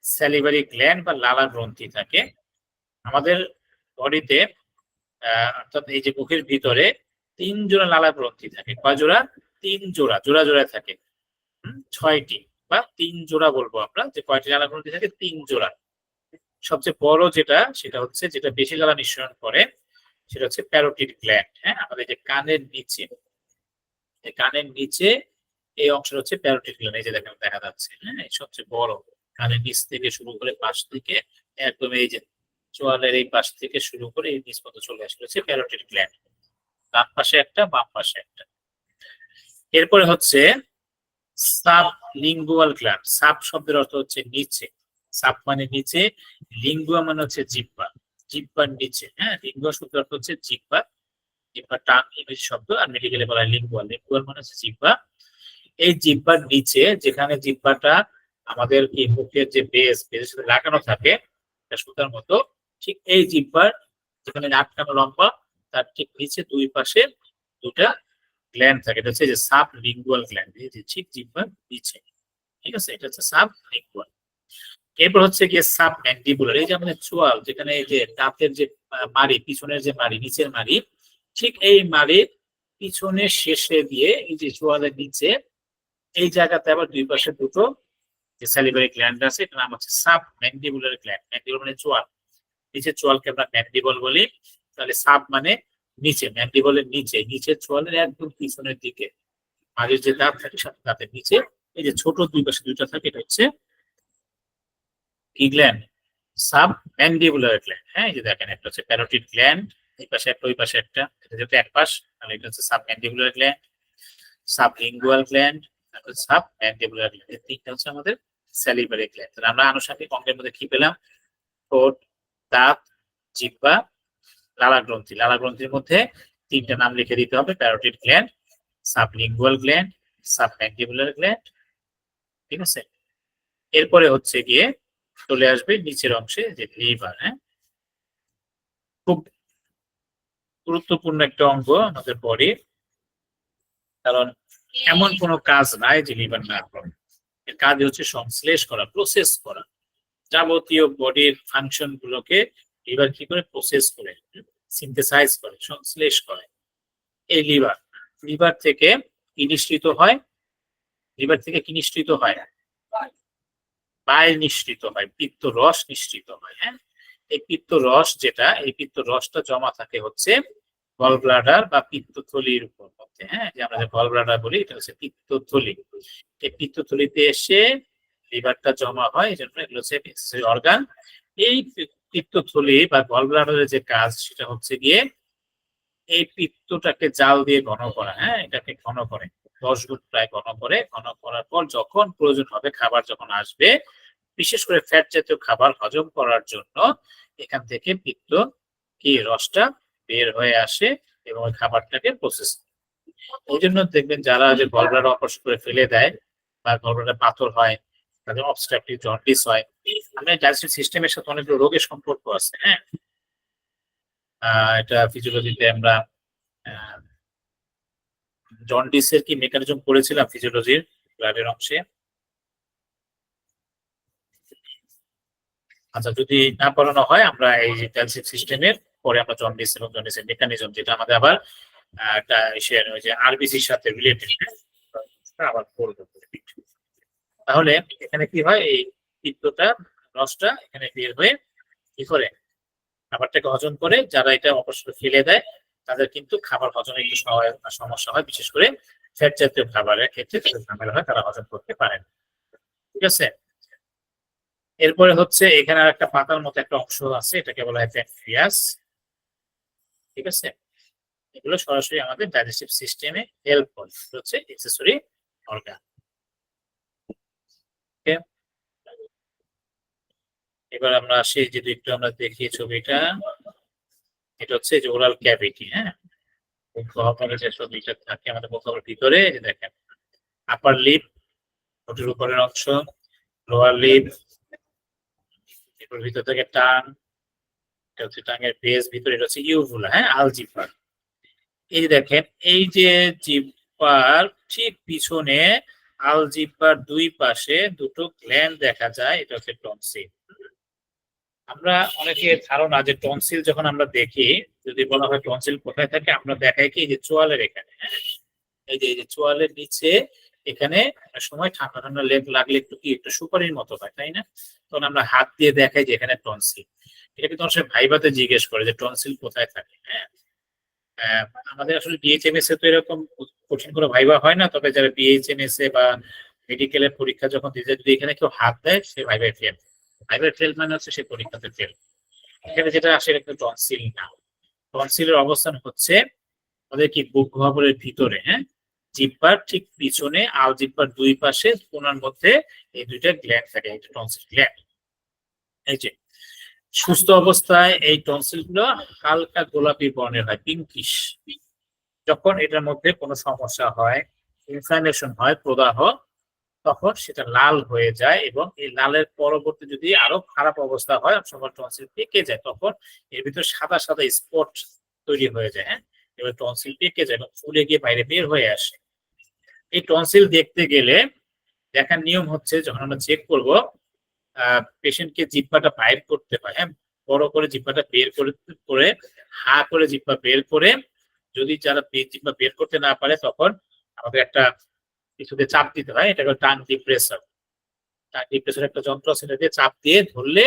স্যালিভারি গ্ল্যান্ড বা লালা গ্রন্থি থাকে। আমাদের বডিতে অর্থাৎ এই যে মুখের ভিতরে 3 জোড়া লালা গ্রন্থি থাকে। কয় জোড়া? 3 জোড়া, জোড়া জোড়া থাকে। 6টি বা 3 জোড়া বলবো আমরা, যে কয়টি লালা গ্রন্থি থাকে? 3 জোড়া। সবচেয়ে বড় যেটা, সেটা হচ্ছে যেটা বেশি লালা নিঃসরণ করে, সেটা হচ্ছে প্যারোটিড গ্ল্যান্ড। হ্যাঁ, আমাদের যে কানের নিচে, কানের নিচে এই অংশটা হচ্ছে প্যারোটিড গ্ল্যান্ড। এই যে দেখেন দেখা যাচ্ছে, হ্যাঁ, সবচেয়ে বড়। কানের নিচ থেকে শুরু করে পাশ থেকে একদম এই যে চোয়ালের এই পাশ থেকে শুরু করে এই নিচ পর্যন্ত চলে আসলে হচ্ছে প্যারোটিড গ্ল্যান্ড। ডান পাশে একটা, বাম পাশে একটা। এরপরে হচ্ছে সাবলিঙ্গুয়াল গ্ল্যান্ড। সাব শব্দের অর্থ হচ্ছে নিচে, সাব মানে নিচে, লিঙ্গুয়া মানে হচ্ছে জিহ্বা, জিহ্বার নিচে। হ্যাঁ, লিঙ্গুয়া শব্দের অর্থ হচ্ছে জিহ্বা, জিহ্বা টাং ইংরেজি শব্দ, আর মেডিকেলে বলা হয় লিঙ্গুয়াল। লিঙ্গুয়াল মানে হচ্ছে জিহ্বা। এই জিহ্বার নিচে, যেখানে জিহ্বাটা আমাদের কি মুখের যে বেজের সাথে লাগানো থাকে সুতার মতো, ঠিক এই জিহ্বার যেখানে আটকানো লম্বা, তার ঠিক নিচে দুই পাশে দুটা গ্ল্যান্ড থাকে। এটা হচ্ছে যে সাব লিঙ্গুয়াল গ্ল্যান্ড, এই যে ঠিক জিহ্বার নিচে। ঠিক আছে, এটা হচ্ছে সাব লিঙ্গুয়াল। এরপর হচ্ছে গিয়ে সাব ম্যান্ডিবুলার। এই যে আমাদের চোয়াল, যেখানে এই যে দাঁতের যে মাড়ি, পিছনের যে মাড়ি, নিচের মাড়ি, ঠিক এই মাড়ির পিছনের শেষে দিয়ে এই যে চোয়ালের নিচে এই জায়গাতে আবার দুই পাশে দুটো যে স্যালিভারি গ্ল্যান্ড আছে, এটার নাম হচ্ছে সাব ম্যান্ডিবুলার গ্ল্যান্ড। ম্যান্ডিবুলার মানে চোয়াল, নিচের চোয়ালকে আমরা ম্যান্ডিবল বলি। তাহলে সাব মানে নিচে, ম্যান্ডিবলের নিচে, নিচের চোয়ালের একদম পিছনের দিকে মাঝের যে দাঁত থাকে সাথে দাঁতের নিচে এই যে ছোট দুই পাশে দুইটা থাকে, এটা হচ্ছে কি গ্ল্যান্ড? Sub mandibular gland. হ্যাঁ, এই যে দেখেন একটা হচ্ছে প্যারোটিড গ্ল্যান্ড, এই পাশে একটা ওই পাশে একটা, এটা যেহেতু এক পাশ তাহলে এটা হচ্ছে sub mandibular gland, sublingual gland, sub mandibular gland. এই তিনটা হচ্ছে আমাদের স্যালিভারি গ্ল্যান্ড। তাহলে আমরা আনুষঙ্গিক অঙ্গের মধ্যে কি পেলাম? ঠোঁট, দাঁত, জিহ্বা, লালা গ্রন্থি। লালা গ্রন্থির মধ্যে তিনটা নাম লিখে দিতে হবে: parotid gland, sublingual gland, submandibular gland. ঠিক আছে, এরপরে হচ্ছে গিয়ে চলে আসবে নিচের অংশে যে লিভার। হ্যাঁ, খুব গুরুত্বপূর্ণ একটা অঙ্গ আমাদের বডির, কারণ এমন কোনো কাজ নাই যে লিভার না করে। এর কাজ হচ্ছে সংশ্লেষ করা, প্রসেস করা। যাবতীয় বডির ফাংশন গুলোকে লিভার কি করে? প্রসেস করে, সিনথেসাইজ করে, সংশ্লেষ করে। এই লিভার, লিভার থেকে কি নিঃসৃত হয়? লিভার থেকে কি নিঃসৃত হয়? বাইল নিঃসৃত হয়, পিত্ত রস নিঃসৃত হয়। হ্যাঁ, এই পিত্ত রস যেটা, এই পিত্ত রসটা জমা থাকে হচ্ছে গল ব্লাডার বা পিত্তথলির উপর মধ্যে, হ্যাঁ, যে আমরা যে গল ব্লাডার বলি এটা হচ্ছে পিত্তথলি। এই পিত্তথলিতে এসে লিভারটা জমা হয়, এই জন্য এগুলো হচ্ছে অর্গান। এই পিত্তথলি বা গল ব্লাডারের যে কাজ সেটা হচ্ছে গিয়ে এই পিত্তটাকে জাল দিয়ে ঘন করা, হ্যাঁ, এটাকে ঘন করে 10 গুণ প্রায় ঘন করে, ঘন করার পর যখন প্রয়োজন হবে খাবার যখন আসবে, বিশেষ করে ফ্যাট জাতীয় খাবার হজম করার জন্য এখান থেকে পিত্ত কি রসটা বের হয়ে আসে এবং ওই খাবারটাকে প্রসেস। ওই জন্য দেখবেন যারা যে গলব্লাডার অপারেশন করে ফেলে দেয় বা গলব্লাডারে পাথর হয়, তাদের অবস্ট্রাকটিভ জন্ডিস হয়, আমরা ডাইজেস্টিভ সিস্টেমের সাথে অনেকগুলো রোগের সম্পর্ক আছে, হ্যাঁ। এটা ফিজিওলজিতে আমরা জন্ডিসের কি মেকানিজম পড়েছিলাম ফিজিওলজির ব্লাডের অংশে। আচ্ছা, যদি না পড়ানো হয় আমরা এই যে ডাইজেস্টিভ সিস্টেমের পরে আমরা জন্ডিস এবং জন্ডিসের মেকানিজম, যেটা আমাদের আবার একটা ওই যে আরবিসির সাথে রিলেটেড, আবার পড়বো। তাহলে এখানে কি হয়, এই পিত্তটা রসটা এখানে বের হয়ে কি করে খাবারটাকে হজম করে। যারা এটা অবশ্যই ফেলে দেয় তাদের কিন্তু খাবার হজমে একটু সমস্যা হয়, বিশেষ করে ফ্যাট জাতীয় খাবারের ক্ষেত্রে তাদের ঝামেলা হয়, তারা হজম করতে পারে না। ঠিক আছে, এরপরে হচ্ছে এখানে আর একটা পাতার মতো একটা অংশ আছে, এটাকে বলা হয় প্যানক্রিয়াস। ঠিক আছে, এগুলো সরাসরি আমাদের ডাইজেস্টিভ সিস্টেমে হেল্প করে, হচ্ছে এক্সেসরি অর্গান। এবার আমরা আসি, যদি একটু আমরা দেখি ছবিটা, এটা হচ্ছে যে ওরাল ক্যাভিটি, হ্যাঁ, মুখগহ্বরে যে ছবিটা থাকে আমাদের মুখগহ্বরের ভিতরে, যে দেখেন আপার লিপ, ঠোঁটের উপরের অংশ, লোয়ার লিপ, এরপর ভিতর থেকে টাং, এটা হচ্ছে টাঙের বেস, ভিতরে এটা হচ্ছে ইউভুলা, হ্যাঁ, আলজিহ্বা। এই যে দেখেন, এই যে জিহ্বার ঠিক পিছনে আলজিহ্বার দুই পাশে দুটো গ্ল্যান্ড দেখা যায়, এটা হচ্ছে টনসিল। আমরা অনেকে ধারণা যে টনসিল যখন আমরা দেখি, যদি বলা হয় টনসিল কোথায় থাকে, আমরা দেখাই কি যে চোয়ালের এখানে, হ্যাঁ, এই যে চোয়ালের নিচে এখানে সময় ঠান্ডা ঠান্ডা লেগ লাগলে একটু কি একটু সুপারির মতো হয়, তাই না? তখন আমরা হাত দিয়ে দেখাই যে এখানে টনসিল। এটা কিন্তু অনেক ভাইবাতে জিজ্ঞেস করে যে টনসিল কোথায় থাকে, হ্যাঁ। আমাদের আসলে বিএইচএমএস এ তো এরকম কঠিন কোনো ভাইবা হয় না, তবে যারা বিএইচএমএস এ বা মেডিকেলের পরীক্ষা যখন দিতে, যদি এখানে কেউ হাত দেয় সে ভাইবাই ফেল। ভাইবাই ফেল মানে হচ্ছে সে পরীক্ষাতে ফেল। এখানে যেটা আসে এটা কিন্তু টনসিল না। টনসিলের অবস্থান হচ্ছে আমাদের কি বুক গহ্বরের ভিতরে, হ্যাঁ, জিহ্বার ঠিক পিছনে আলজিহ্বার দুই পাশে কোণার মধ্যে এই দুইটা গ্ল্যান্ড থাকে, এটা টনসিল গ্ল্যান্ড। এই যে সুস্থ অবস্থায় এই টনসিল গুলো হালকা গোলাপি বর্ণের হয়, পিঙ্কিশ। যখন এটার মধ্যে কোনো সমস্যা হয়, ইনফ্লামেশন হয়, প্রদাহ, তখন সেটা লাল হয়ে যায়, এবং এই লালের পরবর্তী যদি আরো খারাপ অবস্থা হয়, সময় টনসিল পেকে যায়, তখন এর ভিতর সাদা সাদা স্পট তৈরি হয়ে যায়, হ্যাঁ, এবার টনসিল পেকে যায় এবং ফুলে গিয়ে বাইরে বের হয়ে আসে। এই টনসিল দেখতে গেলে দেখার নিয়ম হচ্ছে, যখন আমরা চেক করবো, পেশেন্টকে জিহ্বাটা বাইর করতে হয়, হ্যাঁ, বড় করে জিহ্বাটা বের করে হা করে জিহ্বা বের করে, যদি যারা জিহ্বা বের করতে না পারে তখন আমাদের একটা কিছুতে চাপ দিতে হয়, এটা টাং ডিপ্রেসার। টাং ডিপ্রেসার একটা যন্ত্র আছে, এটা দিয়ে চাপ দিয়ে ধরলে,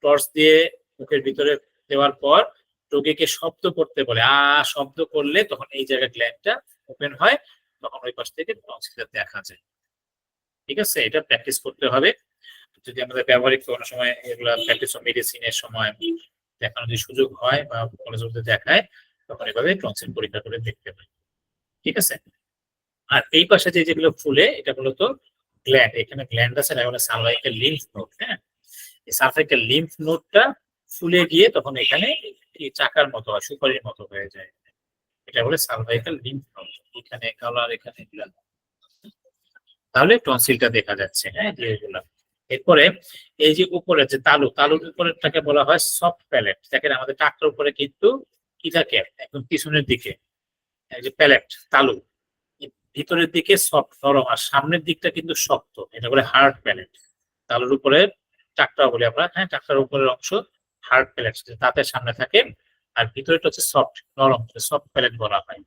টর্চ দিয়ে মুখের ভিতরে দেওয়ার পর রোগীকে শব্দ করতে বলে, শব্দ করলে তখন এই জায়গায় গ্ল্যান্ডটা ওপেন হয়, তখন ওই পাশ থেকে টনসিলটা দেখা যায়। ঠিক আছে, এটা প্র্যাকটিস করতে হবে। যদি আমাদের ব্যবহারিক কোনো সময় এগুলা প্র্যাকটিস মেডিসিনের সময় দেখানোর যদি সুযোগ হয় বা কলেজে দেখায়, তখন এভাবে টনসিল পরীক্ষা করে দেখতে পাই। ঠিক আছে, আর এই পাশে যে যেগুলো ফুলে, এটা মূলত গ্ল্যান্ড, এখানে গ্ল্যান্ড আছে, এটা হলো সার্ভাইকাল লিম্ফ নোড, হ্যাঁ, এই সার্ভাইকাল লিম্ফ নোডটা ফুলে গিয়ে তখন এখানে চাকার মতো হয়, সুপারির মতো হয়ে যায়, এটা বলে সার্ভাইকাল লিম্ফ নোড। এখানে কালার, এখানে তাহলে টনসিলটা দেখা যাচ্ছে, হ্যাঁ, এগুলা। এরপরে এই যে উপরে যে তালুর উপরেরটাকে বলা হয় সফট প্যালেট। দেখেন আমাদের টাকটার উপরে কিন্তু কি থাকে, একদম পিছনের দিকে এই যে প্যালেট, তালু, ভিতরের দিকে সফট নরম, আর সামনের দিকটা কিন্তু শক্ত, এটা বলে হার্ড প্যালেট। তালুর উপরে টাকটা বলি আমরা, হ্যাঁ, টাকটার উপরের অংশ হার্ড প্যালেট, তাতে সামনে থাকে, আর ভিতরেটা হচ্ছে সফট নরম, সফট প্যালেট বলা হয়।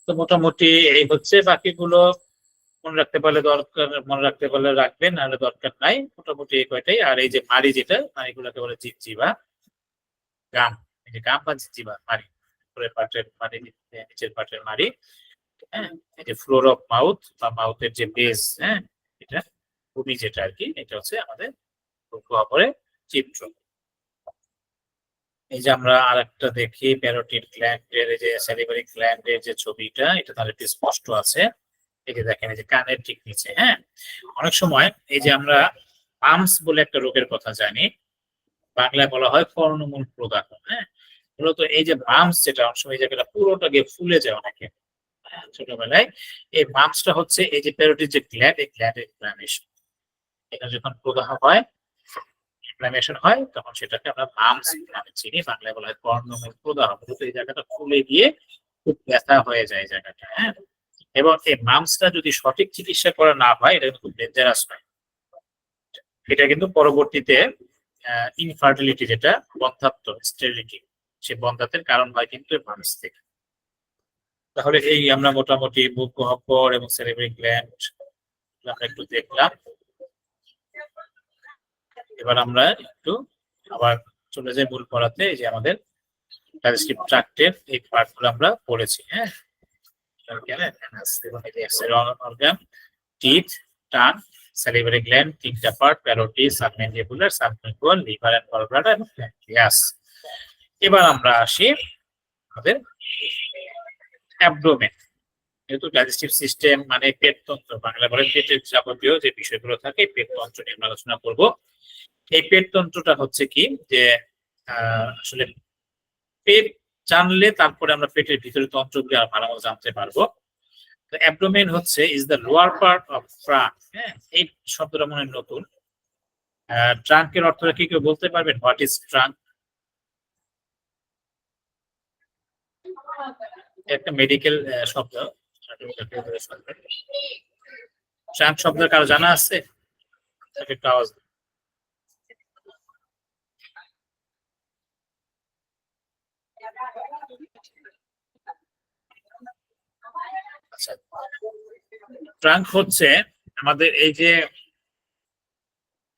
তো মোটামুটি এই হচ্ছে, বাকিগুলো মনে রাখতে পারলে দরকার, মনে রাখতে পারলে রাখবেন, নাহলে দরকার নাই। মোটামুটি এই কয়টাই। আর এই যে মাড়ি, যেটা মাড়িগুলোকে বলে জিহ্বা, গাম, যে গাম বা জিজিবা মারি, উপরের পার্টের মারি, নিচের পার্টের মারি, হ্যাঁ, এই যে ফ্লোর অফ মাউথ বা মাউথের যে বেস, হ্যাঁ, এটা ভূমি যেটা আর কি, এটা হচ্ছে আমাদের গহ্বরের চিত্র। এই যে আমরা আরেকটা দেখি প্যারোটিড গ্ল্যান্ডের, এই যে স্যালিভারি গ্ল্যান্ডের যে ছবিটা, এটা তাহলে একটু স্পষ্ট আছে। এই যে দেখেন, এই যে কানের ঠিক নিচে, হ্যাঁ, অনেক সময় এই যে আমরা পামস বলে একটা রোগের কথা জানি, বাংলায় বলা হয় কর্ণমূল প্রদাহ, হ্যাঁ, মূলত এই যে বামস যেটা অনেক সময় এই জায়গাটা পুরোটা গিয়ে ফুলে যায় অনেকে, হ্যাঁ, ছোটবেলায়। এই বামসটা হচ্ছে এই যে প্যারোটিড যে গ্ল্যান্ড, এই গ্ল্যান্ডের ইনফ্ল্যামেশন। এটা যখন প্রদাহ হয়, ইনফ্ল্যামেশন হয়, তখন সেটাকে আমরা মামস নামে চিনি, বাংলায় বলা হয় কর্ণমূল প্রদাহ। মূলত এই জায়গাটা ফুলে গিয়ে খুব ব্যথা হয়ে যায় এই জায়গাটা, হ্যাঁ। এবং এই মামসটা যদি সঠিক চিকিৎসা করা না হয়, এটা কিন্তু খুব ডেঞ্জারাস হয়। এটা কিন্তু পরবর্তীতে ইনফার্টিলিটি, যেটা বন্ধ্যাত্ব, স্টেরিলিটি, সেই বন্ধ্যাত্বের কারণ হয় কিন্তু মামস থেকে। তাহলে এই আমরা মোটামুটি বুক গহ্বর এবং সেরিব্রাল গ্ল্যান্ড আমরা একটু দেখলাম। এবার আমরা একটু আবার চলে যাই মূল পড়াতে। এই যে আমাদের ডাইজেস্টিভ ট্র্যাক্টের এই পার্টগুলো আমরা পড়েছি, হ্যাঁ। Organ, teeth, tongue, salivary gland, তিনটা part, parotid, submandibular, sublingual, liver and gallbladder এবং প্যানক্রিয়াস। এবার আমরা আসি আমাদের অ্যাবডোমেন। যেহেতু ডাইজেস্টিভ সিস্টেম মানে পেটতন্ত্র, বাংলা বলে পেটের যাবতীয় যে বিষয়গুলো থাকে, পেটতন্ত্র নিয়ে আমরা আলোচনা করব। এই পেটতন্ত্রটা হচ্ছে কি যে আসলে পেট জানলে তারপরে আমরা পেটের ভিতরে তন্ত্রগুলো আর ভালো মতো জানতে পারবো। তো অ্যাবডোমেন হচ্ছে is the lower part of trunk, হ্যাঁ, এই শব্দটা মনে হয় নতুন। ট্রাঙ্কের অর্থটা কি কেউ বলতে পারবেন? What is trunk? একটা মেডিকেল শব্দ। ট্রাঙ্ক শব্দের কারো জানা আছে? একটু আওয়াজ। আচ্ছা, ট্রাঙ্ক হচ্ছে আমাদের এই যে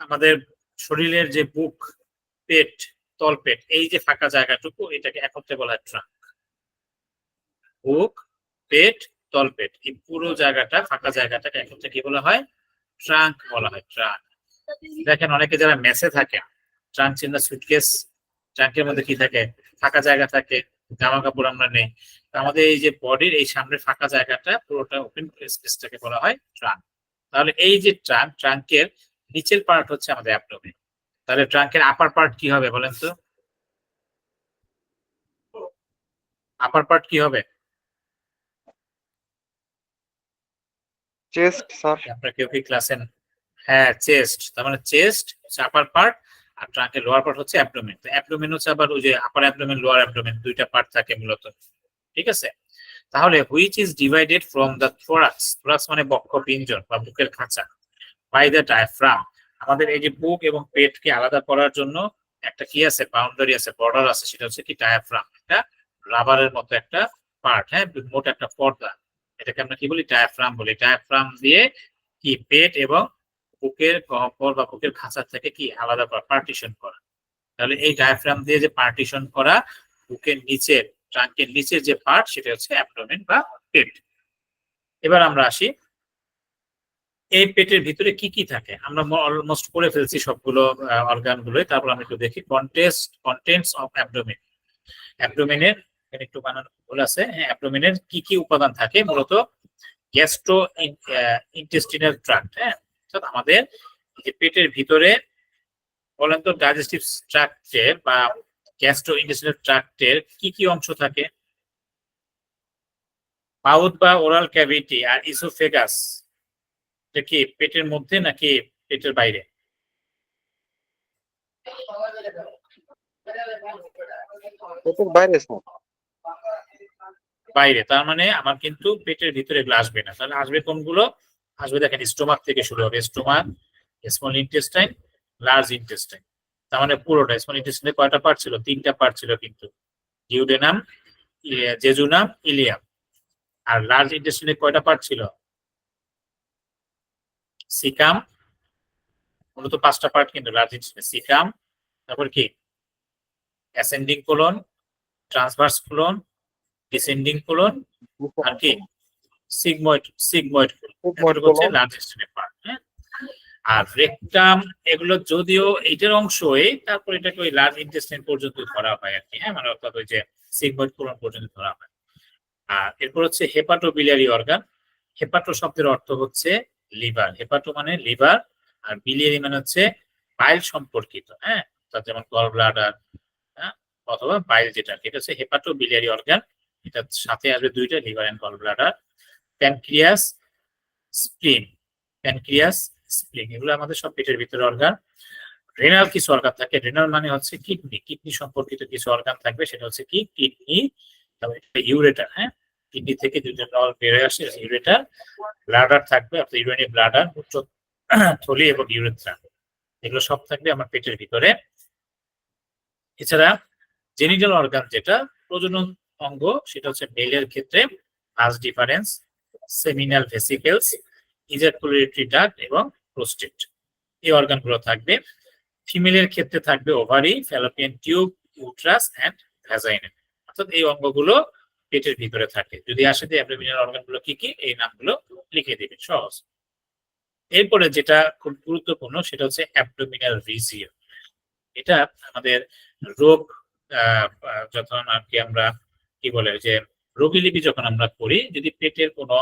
আমাদের শরীরের যে বুক, পেট, তলপেট, এই যে ফাঁকা জায়গাটুকু, এটাকে একত্রে বলা হয় ট্রাঙ্ক। বুক, পেট, তলপেট, এই পুরো জায়গাটা, ফাঁকা জায়গাটাকে একত্রে কি বলা হয়? ট্রাঙ্ক বলা হয়, ট্রাঙ্ক। দেখেন অনেকে যারা মেসে থাকে, ট্রাঙ্ক চিন্তা সুটকেস, ট্রাঙ্কের মধ্যে কি থাকে? ফাঁকা জায়গা থাকে, জামা কাপড় আমরা নেই। আমাদের এই যে বডির এই সামনের ফাঁকা জায়গাটা পুরোটা ওপেন স্পেসটাকে বলা হয় ট্রাঙ্ক। তাহলে এই যে ট্রাঙ্ক, ট্রাঙ্কের নিচের পার্ট হচ্ছে আমাদের অ্যাবডোমেন। তাহলে ট্রাঙ্কের আপার পার্ট কি হবে বলেন তো? আপার পার্ট কি হবে? Chest sir. আপনারা কেউ কি ক্লাসে? হ্যাঁ, চেস্ট। তার মানে চেস্ট হচ্ছে আপার পার্ট, আর ট্রাঙ্কের লোয়ার পার্ট হচ্ছে অ্যাবডোমেন। তো অ্যাবডোমেন হচ্ছে আবার ওই যে আপার অ্যাবডোমেন, লোয়ার অ্যাবডোমেন, দুইটা পার্ট থাকে মূলত, ঠিক আছে। তাহলে which is divided from the thorax, thorax মানে বক্ষপিঞ্জর বা বুকের খাঁচা, বাই দ্য ডায়াফ্রাম। আমাদের এই যে বুক এবং পেটকে আলাদা করার জন্য একটা কি আছে, বাউন্ডারি আছে, বর্ডার আছে, সেটা হচ্ছে কি ডায়াফ্রাম। একটা রাবারের মতো একটা পার্ট, হ্যাঁ, মোটা একটা পর্দা, এটাকে আমরা কি বলি? ডায়াফ্রাম বলি। ডায়াফ্রাম দিয়ে কি পেট এবং বুকের গহ্বর বা বুকের খাঁচা থেকে কি আলাদা করা, পার্টিশন করা। তাহলে এই ডায়াফ্রাম দিয়ে যে পার্টিশন করা বুকের নিচের, ট্রাঙ্কের নিচের যে পার্ট, সেটা হচ্ছে অ্যাবডোমেন বা পেট। এবার আমরা আসি এই পেটের ভিতরে কি কি থাকে। আমরা অলমোস্ট করে ফেলছি সবগুলো অর্গান গুলো, তারপর আমরা একটু দেখি কন্টেন্টস অফ অ্যাবডোমেন। অ্যাবডোমেনের একটু বানানো ভুল আছে, হ্যাঁ, অ্যাবডোমেনের কি কি উপাদান থাকে? মূলত গ্যাস্ট্রো ইন্টেস্টিনাল ট্রাক্ট, হ্যাঁ, অর্থাৎ আমাদের যে পেটের ভিতরে, বলেন তো ডাইজেস্টিভ ট্রাক্টের বা গ্যাস্ট্রো ইন্টেস্টিনাল ট্রাক্টের কি কি অংশ থাকে? মাউথ বা ওরাল ক্যাভিটি আর ইসোফেগাস, এটা কি পেটের মধ্যে নাকি পেটের বাইরে? পেটের বাইরে স্যার। বাইরে। তার মানে আমার কিন্তু পেটের ভিতরে এগুলো আসবে না। তাহলে আসবে কোনগুলো? আসবে দেখেন, স্টোমাক থেকে শুরু হবে। Stomach, small intestine, large intestine. তার মানে পুরোটা। স্মল ইন্টেস্টাইনে কয়টা পার্ট ছিল? তিনটা পার্ট ছিল কিন্তু, ডিউডেনাম, জেজুনাম, ইলিয়াম। আর লার্জ ইন্টেস্টাইনে কয়টা পার্ট ছিল? সিকাম, মূলত পাঁচটা পার্ট কিন্তু লার্জ ইন্টেস্টাইনে। সিকাম, তারপর কি ascending colon, transverse colon, descending colon, আর কি সিগময়েড কোলন হচ্ছে লার্জ ইন্টেস্টাইনের পার্ট। হ্যাঁ, আর রেকটাম এগুলো যদিও এটার অংশই, তারপর এটাকে ওই লার্জ ইন্টেস্টাইন পর্যন্ত ধরা হয় আর কি। হ্যাঁ, মানে অর্থাৎ ওই যে সিগময়েড কোলন পর্যন্ত ধরা হয়। আর এরপর হচ্ছে হেপাটোবিলিয়ারি অর্গান। হেপাটো শব্দের অর্থ হচ্ছে লিভার, হেপাটো মানে লিভার, আর বিলিয়ারি মানে হচ্ছে বাইল সম্পর্কিত। হ্যাঁ, যেমন গল ব্লাডার, হ্যাঁ, অথবা বাইল, যেটা এটা হচ্ছে হেপাটো বিলিয়ারি অর্গান। এটার সাথে আসবে দুইটা, liver and gall bladder. Pancreas, spleen, pancreas, spleen এগুলো আমাদের সব পেটের ভিতরে অর্গান। রেনাল কিছু অর্গান থাকে, রেনাল মানে হচ্ছে কিডনি, কিডনি সম্পর্কিত কিছু অর্গান থাকবে, সেটা হচ্ছে কি কিডনি, ইউরেটার। হ্যাঁ, কিডনি থেকে দুইটা নল বের হয়ে আসে, ইউরেটার। ব্লাডার থাকবে, অর্থাৎ ইউরিনারি ব্লাডার, থলি এবং ইউরেথ্রা, এগুলো সব থাকবে আমার পেটের ভিতরে। এছাড়া জেনিটাল অর্গান যেটা প্রজনন অঙ্গ, সেটা হচ্ছে মেলের ক্ষেত্রে vas deferens, seminal vesicles, ejaculatory duct এবং প্রোস্টেট, এই অর্গানগুলো থাকবে। ফিমেলের ক্ষেত্রে থাকবে ovary, fallopian tube, uterus and vagina, অর্থাৎ এই অঙ্গগুলো পেটের ভিতরে থাকে। যদি আসে যে অ্যাবডোমিনাল অর্গানগুলো কি কি, এই নামগুলো লিখে দিবেন, সহজ। এরপরে যেটা খুব গুরুত্বপূর্ণ সেটা হচ্ছে অ্যাবডোমিনাল রিজিয়ন। এটা আমাদের রোগ যখন আর কি আমরা কি বলে যে রোগীলিপি যখন আমরা করি, যদি পেটের কোনো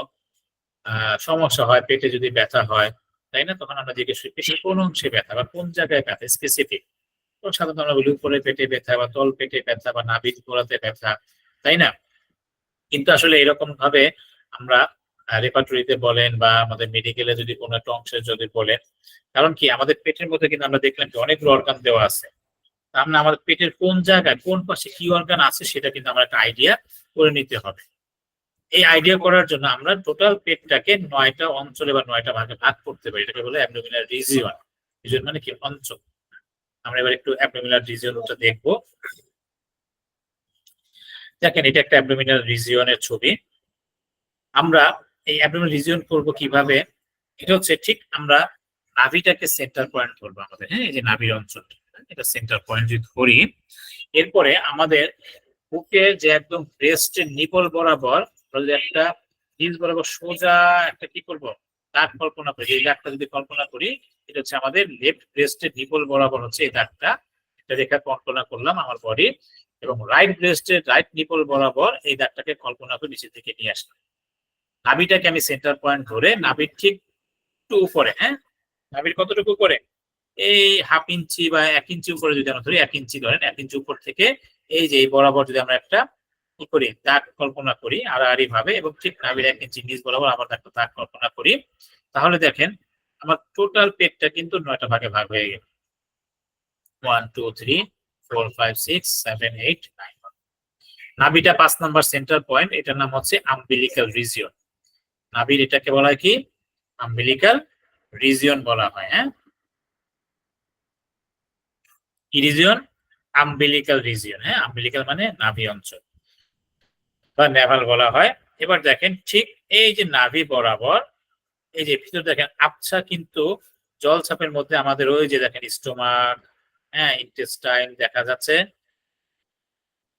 সমস্যা হয়, পেটে যদি ব্যথা হয়, তাই না, তখন আমরা জিজ্ঞেস করি পেটের কোন অংশে ব্যথা বা কোন জায়গায় ব্যথা স্পেসিফিক। তো সাধারণত আমরা বলি উপরে পেটে ব্যথা বা তল পেটে ব্যথা বা নাভির গোড়াতে ব্যথা, তাই না। কিন্তু আসলে এরকম ভাবে আমরা রেপার্টরিতে বলেন বা আমাদের মেডিকেলে যদি কোনো একটা অংশের যদি বলেন, কারণ কি আমাদের পেটের মধ্যে কিন্তু আমরা দেখলাম যে অনেকগুলো অর্গান দেওয়া আছে, আমরা আমাদের পেটের কোন জায়গায় কোন পাশে কি অর্গান আছে সেটা কিন্তু আমরা একটা আইডিয়া করে নিতে হবে। এই আইডিয়া করার জন্য আমরা টোটাল পেটটাকে 9টা অঞ্চলে বা 9টা ভাগে ভাগ করতে পারি, এটাকে বলে অ্যাবডোমিনাল রিজিয়ন। রিজিয়ন মানে কি অঞ্চল। আমরা এবার একটু অ্যাবডোমিনাল রিজিয়নটা দেখবো। দেখেন, এটা একটা অ্যাবডোমিনাল রিজিয়নের ছবি। আমরা এই অ্যাবডোমিনাল রিজিয়ন করব কিভাবে, এটা হচ্ছে ঠিক আমরা নাভিটাকে সেন্টার পয়েন্ট ধরবো আমাদের। হ্যাঁ, এই যে নাভির অঞ্চলটা, এটা সেন্টার পয়েন্ট যদি ধরি, এরপরে আমাদের বুকের যে একদম ব্রেস্টের নিপল বরাবর যদি একটা নিচ বরাবর সোজা একটা কি করবো দাগ কল্পনা করি, এই দাগটা যদি কল্পনা করি, এটা হচ্ছে আমাদের লেফট ব্রেস্টের নিপল বরাবর হচ্ছে এই দাগটা, এটা রেখা কল্পনা করলাম আমার বডি, এবং রাইট ব্রেস্টের রাইট নিপল বরাবর এই দাগটাকে কল্পনা করে নিচের দিকে নিয়ে আসলাম। নাভিটাকে আমি সেন্টার পয়েন্ট ধরে নাভির ঠিক একটু উপরে, হ্যাঁ, নাভির কতটুকু করে, এই 1/2 ইঞ্চি বা 1 ইঞ্চি উপরে যদি আমরা ধরি, 1 ইঞ্চি ধরেন, 1 ইঞ্চি উপর থেকে এই যে এই বরাবর যদি আমরা একটা কি করি দাগ কল্পনা করি আড়াআড়ি ভাবে, এবং ঠিক নাভির 1 ইঞ্চি নিচ বরাবর আবার একটা দাগ কল্পনা করি, তাহলে দেখেন আমার টোটাল পেটটা কিন্তু 9টা ভাগে ভাগ হয়ে গেল। 1 2 3 4 5 6 7 8 9। নাভিটা 5 নাম্বার সেন্টার পয়েন্ট, এটার নাম হচ্ছে আম্বিলিক্যাল রিজিয়ন। নাভির এটাকে বলা হয় কি আম্বিলিক্যাল রিজিয়ন বলা হয়। হ্যাঁ, কি রিজিয়ন, আম্বিলিক্যাল রিজিয়ন। হ্যাঁ, আম্বিলিক্যাল মানে নাভি অঞ্চল বা নেভাল বলা হয়। এবার দেখেন ঠিক এই যে নাভি বরাবর এই যে ভিতরে দেখেন আবছা কিন্তু জলছাপের মধ্যে আমাদের ওই যে দেখেন স্টোমাক, হ্যাঁ, ইন্টেস্টাইন দেখা যাচ্ছে,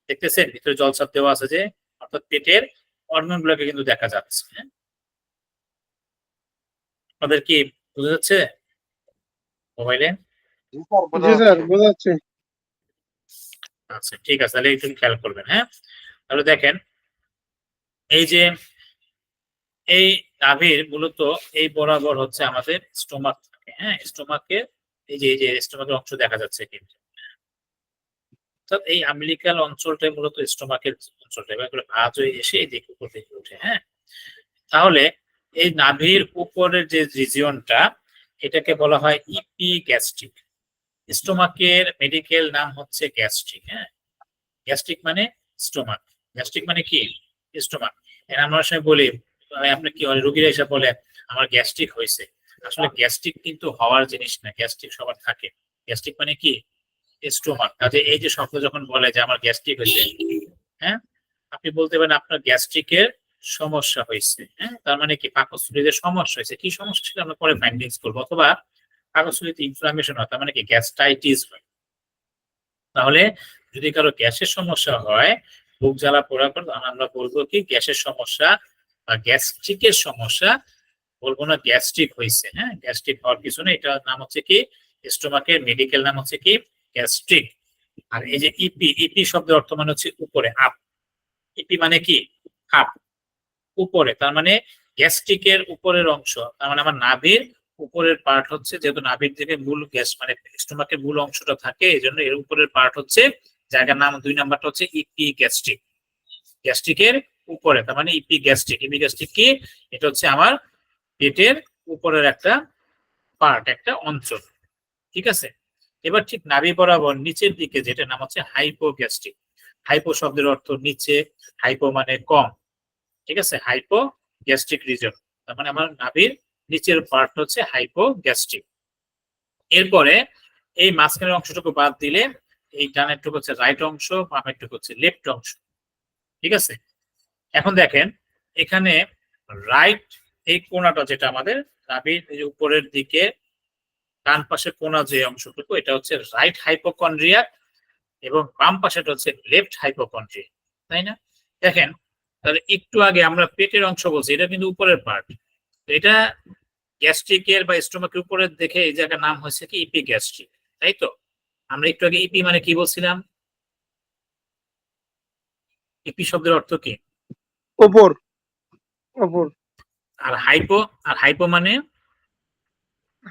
দেখতেছেন ভিতরে জলছাপ দেওয়া আছে যে, অর্থাৎ পেটের অর্গান গুলোকে কিন্তু দেখা যাচ্ছে। হ্যাঁ, আপনাদের কি বোঝা যাচ্ছে মোবাইলে? জি স্যার, বোঝা যাচ্ছে। আচ্ছা, ঠিক আছে, তাহলে একটু খেয়াল করবেন। হ্যাঁ, তাহলে দেখেন এই যে এই নাভির মূলত এই বরাবর হচ্ছে আমাদের স্টোমাক থাকে। হ্যাঁ, স্টোমাকে এই যে স্টোমাকের অংশ দেখা যাচ্ছে কিন্তু, অর্থাৎ এই আম্বিলিক্যাল অঞ্চলটাই মূলত স্টোমাকের অঞ্চলটা, এবং এগুলো ভাঁজ হয়ে এসে এই দিকে উপর দিকে ওঠে। হ্যাঁ, তাহলে এই নাভির উপরের যে রিজিয়নটা এটাকে বলা হয় ইপি গ্যাস্ট্রিক। স্টোমাকের মেডিকেল নাম হচ্ছে গ্যাস্ট্রিক। হ্যাঁ, গ্যাস্ট্রিক মানে স্টোমাক, গ্যাস্ট্রিক মানে কি স্টোমাক। আমরা সময় বলি আপনার কি হয়, রোগীরা এসে বলে আমার গ্যাস্ট্রিক হয়েছে, আসলে গ্যাস্ট্রিক কিন্তু হওয়ার জিনিস না, গ্যাস্ট্রিক সবার থাকে। গ্যাস্ট্রিক মানে কি স্টোমাক। কাজে এই যে শব্দ যখন বলে যে আমার গ্যাস্ট্রিক হয়েছে, হ্যাঁ, আপনি বলতে পারেন আপনার গ্যাস্ট্রিকের সমস্যা হয়েছে। হ্যাঁ, তার মানে কি পাকস্থলীতে সমস্যা হয়েছে, কি সমস্যা সেটা আমরা পরে ফাইন্ডিংস করবো, অথবা পাকস্থলীতে ইনফ্লামেশন হয়, তার মানে কি গ্যাস্ট্রাইটিস হয়। তাহলে যদি কারো গ্যাসের সমস্যা হয়, বুক জ্বালা পোড়া করে, তখন আমরা বলবো কি গ্যাসের সমস্যা বা গ্যাস্ট্রিকের সমস্যা, বলবো না গ্যাস্ট্রিক হয়েছে। হ্যাঁ, গ্যাস্ট্রিক হওয়ার পিছনে এটার নাম হচ্ছে কি, স্টোমাকের মেডিকেল নাম হচ্ছে কি গ্যাস্ট্রিক। আর এই যে ইপি, ইপি শব্দের অর্থ মানে হচ্ছে উপরে, আপ। ইপি মানে কি আপ, উপরে, তার মানে গ্যাস্ট্রিকের উপরের অংশ, তার মানে আমার নাভির উপরের পার্ট হচ্ছে, যেহেতু নাভির থেকে মূল গ্যাস মানে স্টোমাকের মূল অংশটা থাকে, এই জন্য এর উপরের পার্ট হচ্ছে, জায়গার নাম 2 নাম্বারটা হচ্ছে ইপি গ্যাস্ট্রিক, গ্যাস্ট্রিকের উপরে, তার মানে ইপি গ্যাস্ট্রিক। ইপি গ্যাস্ট্রিক কি, এটা হচ্ছে আমার পেটের উপরের একটা পার্ট, একটা অঞ্চল, ঠিক আছে। এবার ঠিক নাভি বরাবর নিচের দিকে যেটা নাম হচ্ছে হাইপোগ্যাস্ট্রিক। হাইপো শব্দের অর্থ নিচে, হাইপো মানে কম, ঠিক আছে, হাইপো গ্যাস্ট্রিক রিজন, তার মানে আমার নাভির নিচের পার্ট হচ্ছে হাইপোগ্যাস্ট্রিক। এরপরে এই মাঝখানের অংশটুকু বাদ দিলে এই ডানেরটুকু হচ্ছে রাইট অংশ, বামেরটুকু হচ্ছে লেফট অংশ, ঠিক আছে। এখন দেখেন এখানে রাইট এই কোণাটা যেটা আমাদের নাভির উপরের দিকে ডান পাশে কোণা যে অংশটুকু, এটা হচ্ছে রাইট হাইপোকন্ড্রিয়া, এবং বাম পাশেটা হচ্ছে লেফট হাইপোকন্ড্রিয়া, তাই না? দেখেন তাহলে একটু আগে আমরা পেটের অংশ বলছি, এটা কিন্তু উপরের পার্ট, এটা গ্যাস্ট্রিকের বা স্টোমাকের উপরের দেখে এই জায়গার নাম হয়েছে কি ইপি গ্যাস্ট্রিক, তাই তো? আমরা একটু আগে ইপি মানে কি বলছিলাম? ইপি শব্দের অর্থ কি? উপর, উপর। আর হাইপো, আর হাইপো মানে?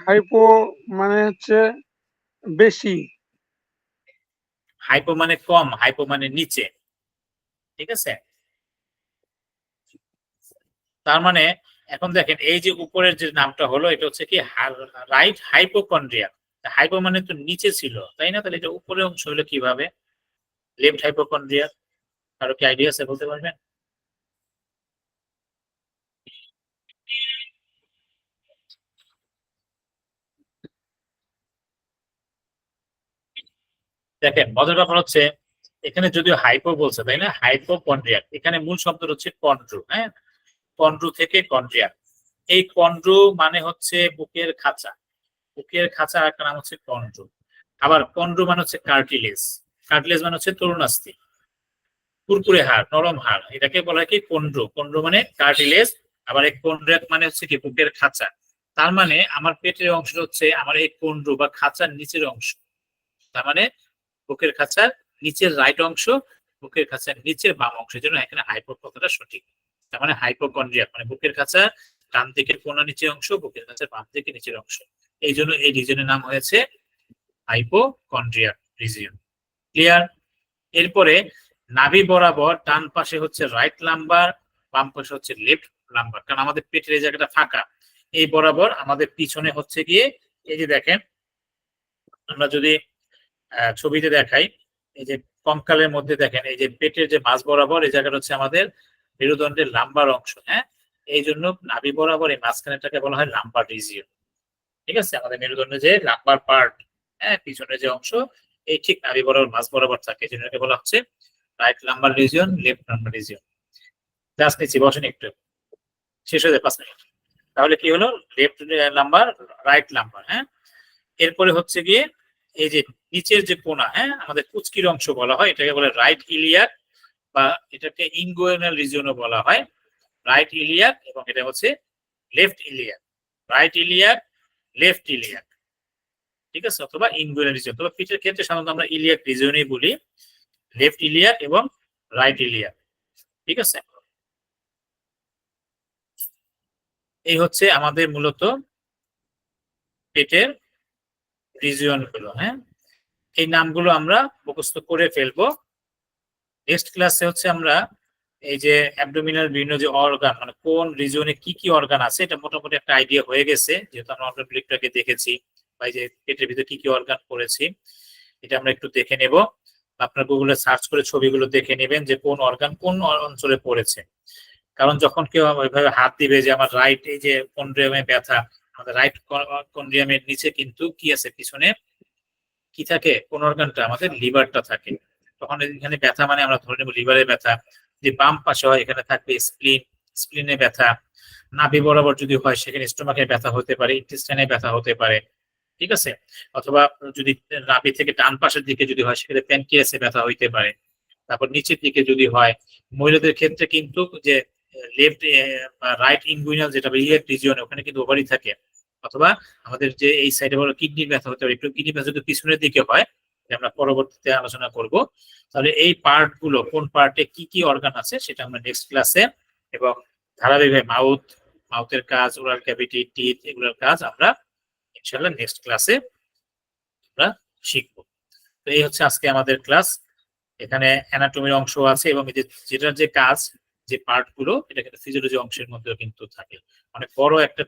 হাইপো মানে হচ্ছে বেশি। হাইপো মানে কম, হাইপো মানে নিচে, ঠিক আছে। তার মানে এখন দেখেন এই যে উপরের যে নামটা হলো, এটা হচ্ছে কি রাইট হাইপোকন্ড্রিয়া। হাইপো মানে তো নিচে ছিল, তাই না? তাহলে এটা উপরের অংশ হলো কিভাবে? Left hypochondria. কারো কি আইডিয়া আছে, বলতে পারবেন? দেখেন মজার ব্যাপার হচ্ছে, এখানে যদিও হাইপো বলছে, তাই না, হাইপোকন্ড্রিয়া, এখানে মূল শব্দ হচ্ছে কন্ড্রু। হ্যাঁ, কন্ড্রু থেকে কন্ড্রিয়া। এই কন্ড্রু মানে হচ্ছে বুকের খাঁচা, বুকের খাঁচা একটা নাম হচ্ছে কন্ড্রু। আবার কন্ড্রু মানে হচ্ছে কার্টিলেজ, কার্টিলেজ মানে হচ্ছে তরুণাস্থি, কুরকুরে হাড়, নরম হাড়, এটাকে বলা হয় কি কন্ড্রু। কন্ড্রু মানে কার্টিলেজ, আবার এই কন্ড্রাক মানে হচ্ছে কি বুকের খাঁচা। তার মানে আমার পেটের অংশ হচ্ছে আমার এই কন্ড্রু বা খাঁচার নিচের অংশ, তার মানে বুকের খাঁচার নিচের রাইট অংশ, বুকের খাঁচার নিচের বাম অংশ, এই জন্য এখানে হাইপো কথাটা সঠিক। তার মানে হাইপোকন্ড্রিয়া মানে বুকের খাঁচার ডান দিকের কোনা নিচের অংশ, বুকের খাঁচার বাম দিকে নিচের অংশ, এই জন্য এই রিজনের নাম হয়েছে হাইপোকন্ড্রিয়া রিজিয়ন। ক্লিয়ার? এরপরে নাভি বরাবর ডান পাশে হচ্ছে রাইট লাম্বার, বাম পাশে হচ্ছে লেফট লাম্বার, কারণ আমাদের পেটের এই জায়গাটা ফাঁকা। এই বরাবর আমাদের পিছনে হচ্ছে গিয়ে, এই যে দেখেন আমরা যদি ছবিতে দেখাই, এই যে কঙ্কালের মধ্যে দেখেন এই যে পেটের যে মাঝ বরাবর এই জায়গাটা হচ্ছে আমাদের মেরুদণ্ডের লাম্বার অংশ। হ্যাঁ, এই জন্য নাভি বরাবর এই মাঝখানেটাকে বলা হয় লাম্বার রিজিয়ন, ঠিক আছে। আমাদের মেরুদণ্ডের যে লাম্বার পার্ট, হ্যাঁ, পিছনের যে অংশ, এই ঠিক নাভি বরাবর মাঝ বরাবর থাকে, এই জন্য এটাকে বলা হচ্ছে right lumber region, left lumber region. Just নিচ্ছি, বসেন একটু, শেষ হয়ে যায় 5 মিনিট। তাহলে কি হলো, লেফট লাম্বার, রাইট লাম্বার। হ্যাঁ, এরপরে হচ্ছে গিয়ে এই যে নিচের যে কোনা, হ্যাঁ, আমাদের কুচকির অংশ বলা হয়, এটাকে বলে রাইট ইলিয়াক, বা এটাকে ইনগুইনাল রিজিয়নও বলা হয়। রাইট ইলিয়াক এবং এটা হচ্ছে left iliac, right iliac, left iliac, ঠিক আছে, অথবা ইনগুইনাল রিজিয়ন। তবে পিঠের ক্ষেত্রে সাধারণত আমরা ইলিয়াক রিজিয়নই বলি, লেফট ইলিয়াক এবং রাইট ইলিয়াক, ঠিক আছে। এই হচ্ছে আমাদের মূলত পেটের রিজিয়ন গুলো। হ্যাঁ, এই নামগুলো আমরা মুখস্থ করে ফেলবো। নেক্সট ক্লাসে হচ্ছে আমরা এই যে অ্যাবডোমিনাল বিভিন্ন যে অর্গান, মানে কোন রিজিয়নে কি কি অর্গান আছে, এটা মোটামুটি একটা আইডিয়া হয়ে গেছে, যেহেতু আমরা অর্গানগুলিটাকে দেখেছি, বা এই যে পেটের ভিতরে কি কি অর্গান পড়েছি, এটা আমরা একটু দেখে নেব। আপনার গুগলে সার্চ করে ছবিগুলো দেখে নেবেন যে কোন অর্গান কোন অঞ্চলে পড়েছে। কারণ যখন কেউ ওইভাবে হাত দিবে যে আমার রাইট এই যে কন্ড্রিয়ামে ব্যথা, আমাদের রাইট কন্ড্রিয়ামের নিচে কিন্তু কি আছে, পিছনে কি থাকে, কোন অর্গানটা, আমাদের লিভারটা থাকে। তখন এখানে ব্যথা মানে আমরা ধরে নেব লিভারের ব্যথা। যে বাম পাশে হয় এখানে থাকবে স্প্লিন, স্প্লিনে ব্যথা। নাভি বরাবর যদি হয় সেখানে স্টোমাকে ব্যথা হতে পারে, ইন্টেস্টাইনে ব্যথা হতে পারে, ঠিক আছে, অথবা যদি নাভি থেকে ডান পাশের দিকে যদি হয় সেক্ষেত্রে প্যানক্রিয়াসে ব্যথা হইতে পারে। তারপর নিচের দিকে যদি হয়, মহিলাদের ক্ষেত্রে কিন্তু যে লেফট বা রাইট ইনগুইনাল যেটা ইলেট রিজিয়ন ওখানে কিন্তু ওভারি থাকে, অথবা আমাদের যে এই সাইডে বড় কিডনির ব্যথা হতে পারে, একটু কিডনি ব্যথা যদি পিছনের দিকে হয়, আমরা পরবর্তীতে আলোচনা করব। তাহলে এই পার্ট গুলো কোন পার্টে কি কি অর্গান আছে সেটা আমরা নেক্সট ক্লাসে এবং ধারাবাহিকভাবে মাউথের কাজ, ওরাল ক্যাভিটি, টিথ এগুলোর কাজ আমরা ইনশাআল্লাহ নেক্সট ক্লাসে আমরা শিখবো। তো এই হচ্ছে আজকে আমাদের ক্লাস। এখানে অ্যানাটমির অংশ আছে এবং এই যে যেটার যে কাজ, যে পার্ট গুলো, এটা কিন্তু ফিজিওলজি অংশের মধ্যেও কিন্তু থাকে। অনেক বড় একটা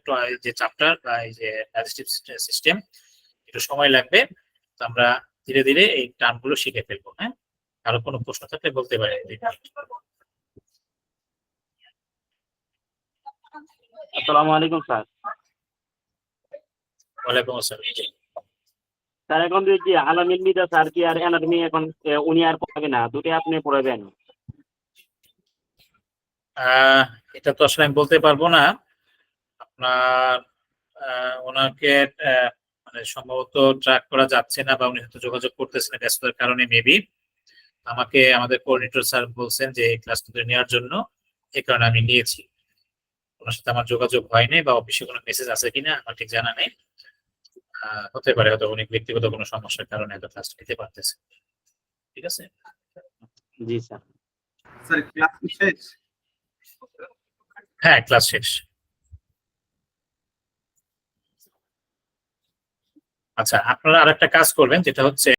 যে চ্যাপ্টার বা এই যে ডাইজেস্টিভ সিস্টেম, একটু সময় লাগবে। তো আমরা ধীরে ধীরে এই টার্মগুলো শিখে ফেলবো। হ্যাঁ, কারো কোনো প্রশ্ন থাকলে বলতে পারে। আসসালামু আলাইকুম স্যার। ওয়ালাইকুম আসসালাম। স্যার এখন কি আলামিল মিদা স্যার কি আর অ্যানাটমি এখন উনি আর পড়াবে না, দুটোই আপনি পড়াবেন? এটা তো আসলে আমি বলতে পারবো না। আপনার ওনাকে মানে সম্ভবত ট্র্যাক করা যাচ্ছে না, বা উনি হয়তো যোগাযোগ করতেছেন না ব্যস্ততার কারণে মেবি। আমাকে আমাদের কোঅর্ডিনেটর স্যার বলছেন যে এই ক্লাসটা নেওয়ার জন্য, এই কারণে আমি নিয়েছি। ওনার সাথে আমার যোগাযোগ হয়নি, বা অফিসে কোনো মেসেজ আছে কিনা আমার ঠিক জানা নেই। হতে পারে হয়তো উনি ব্যক্তিগত কোনো সমস্যার কারণে হয়তো ক্লাস নিতে পারতেছে। ঠিক আছে। জি স্যার। স্যার ক্লাস কি শেষ? হ্যাঁ, ক্লাস শেষ। আচ্ছা, আপনারা আরেকটা কাজ করবেন, যেটা হচ্ছে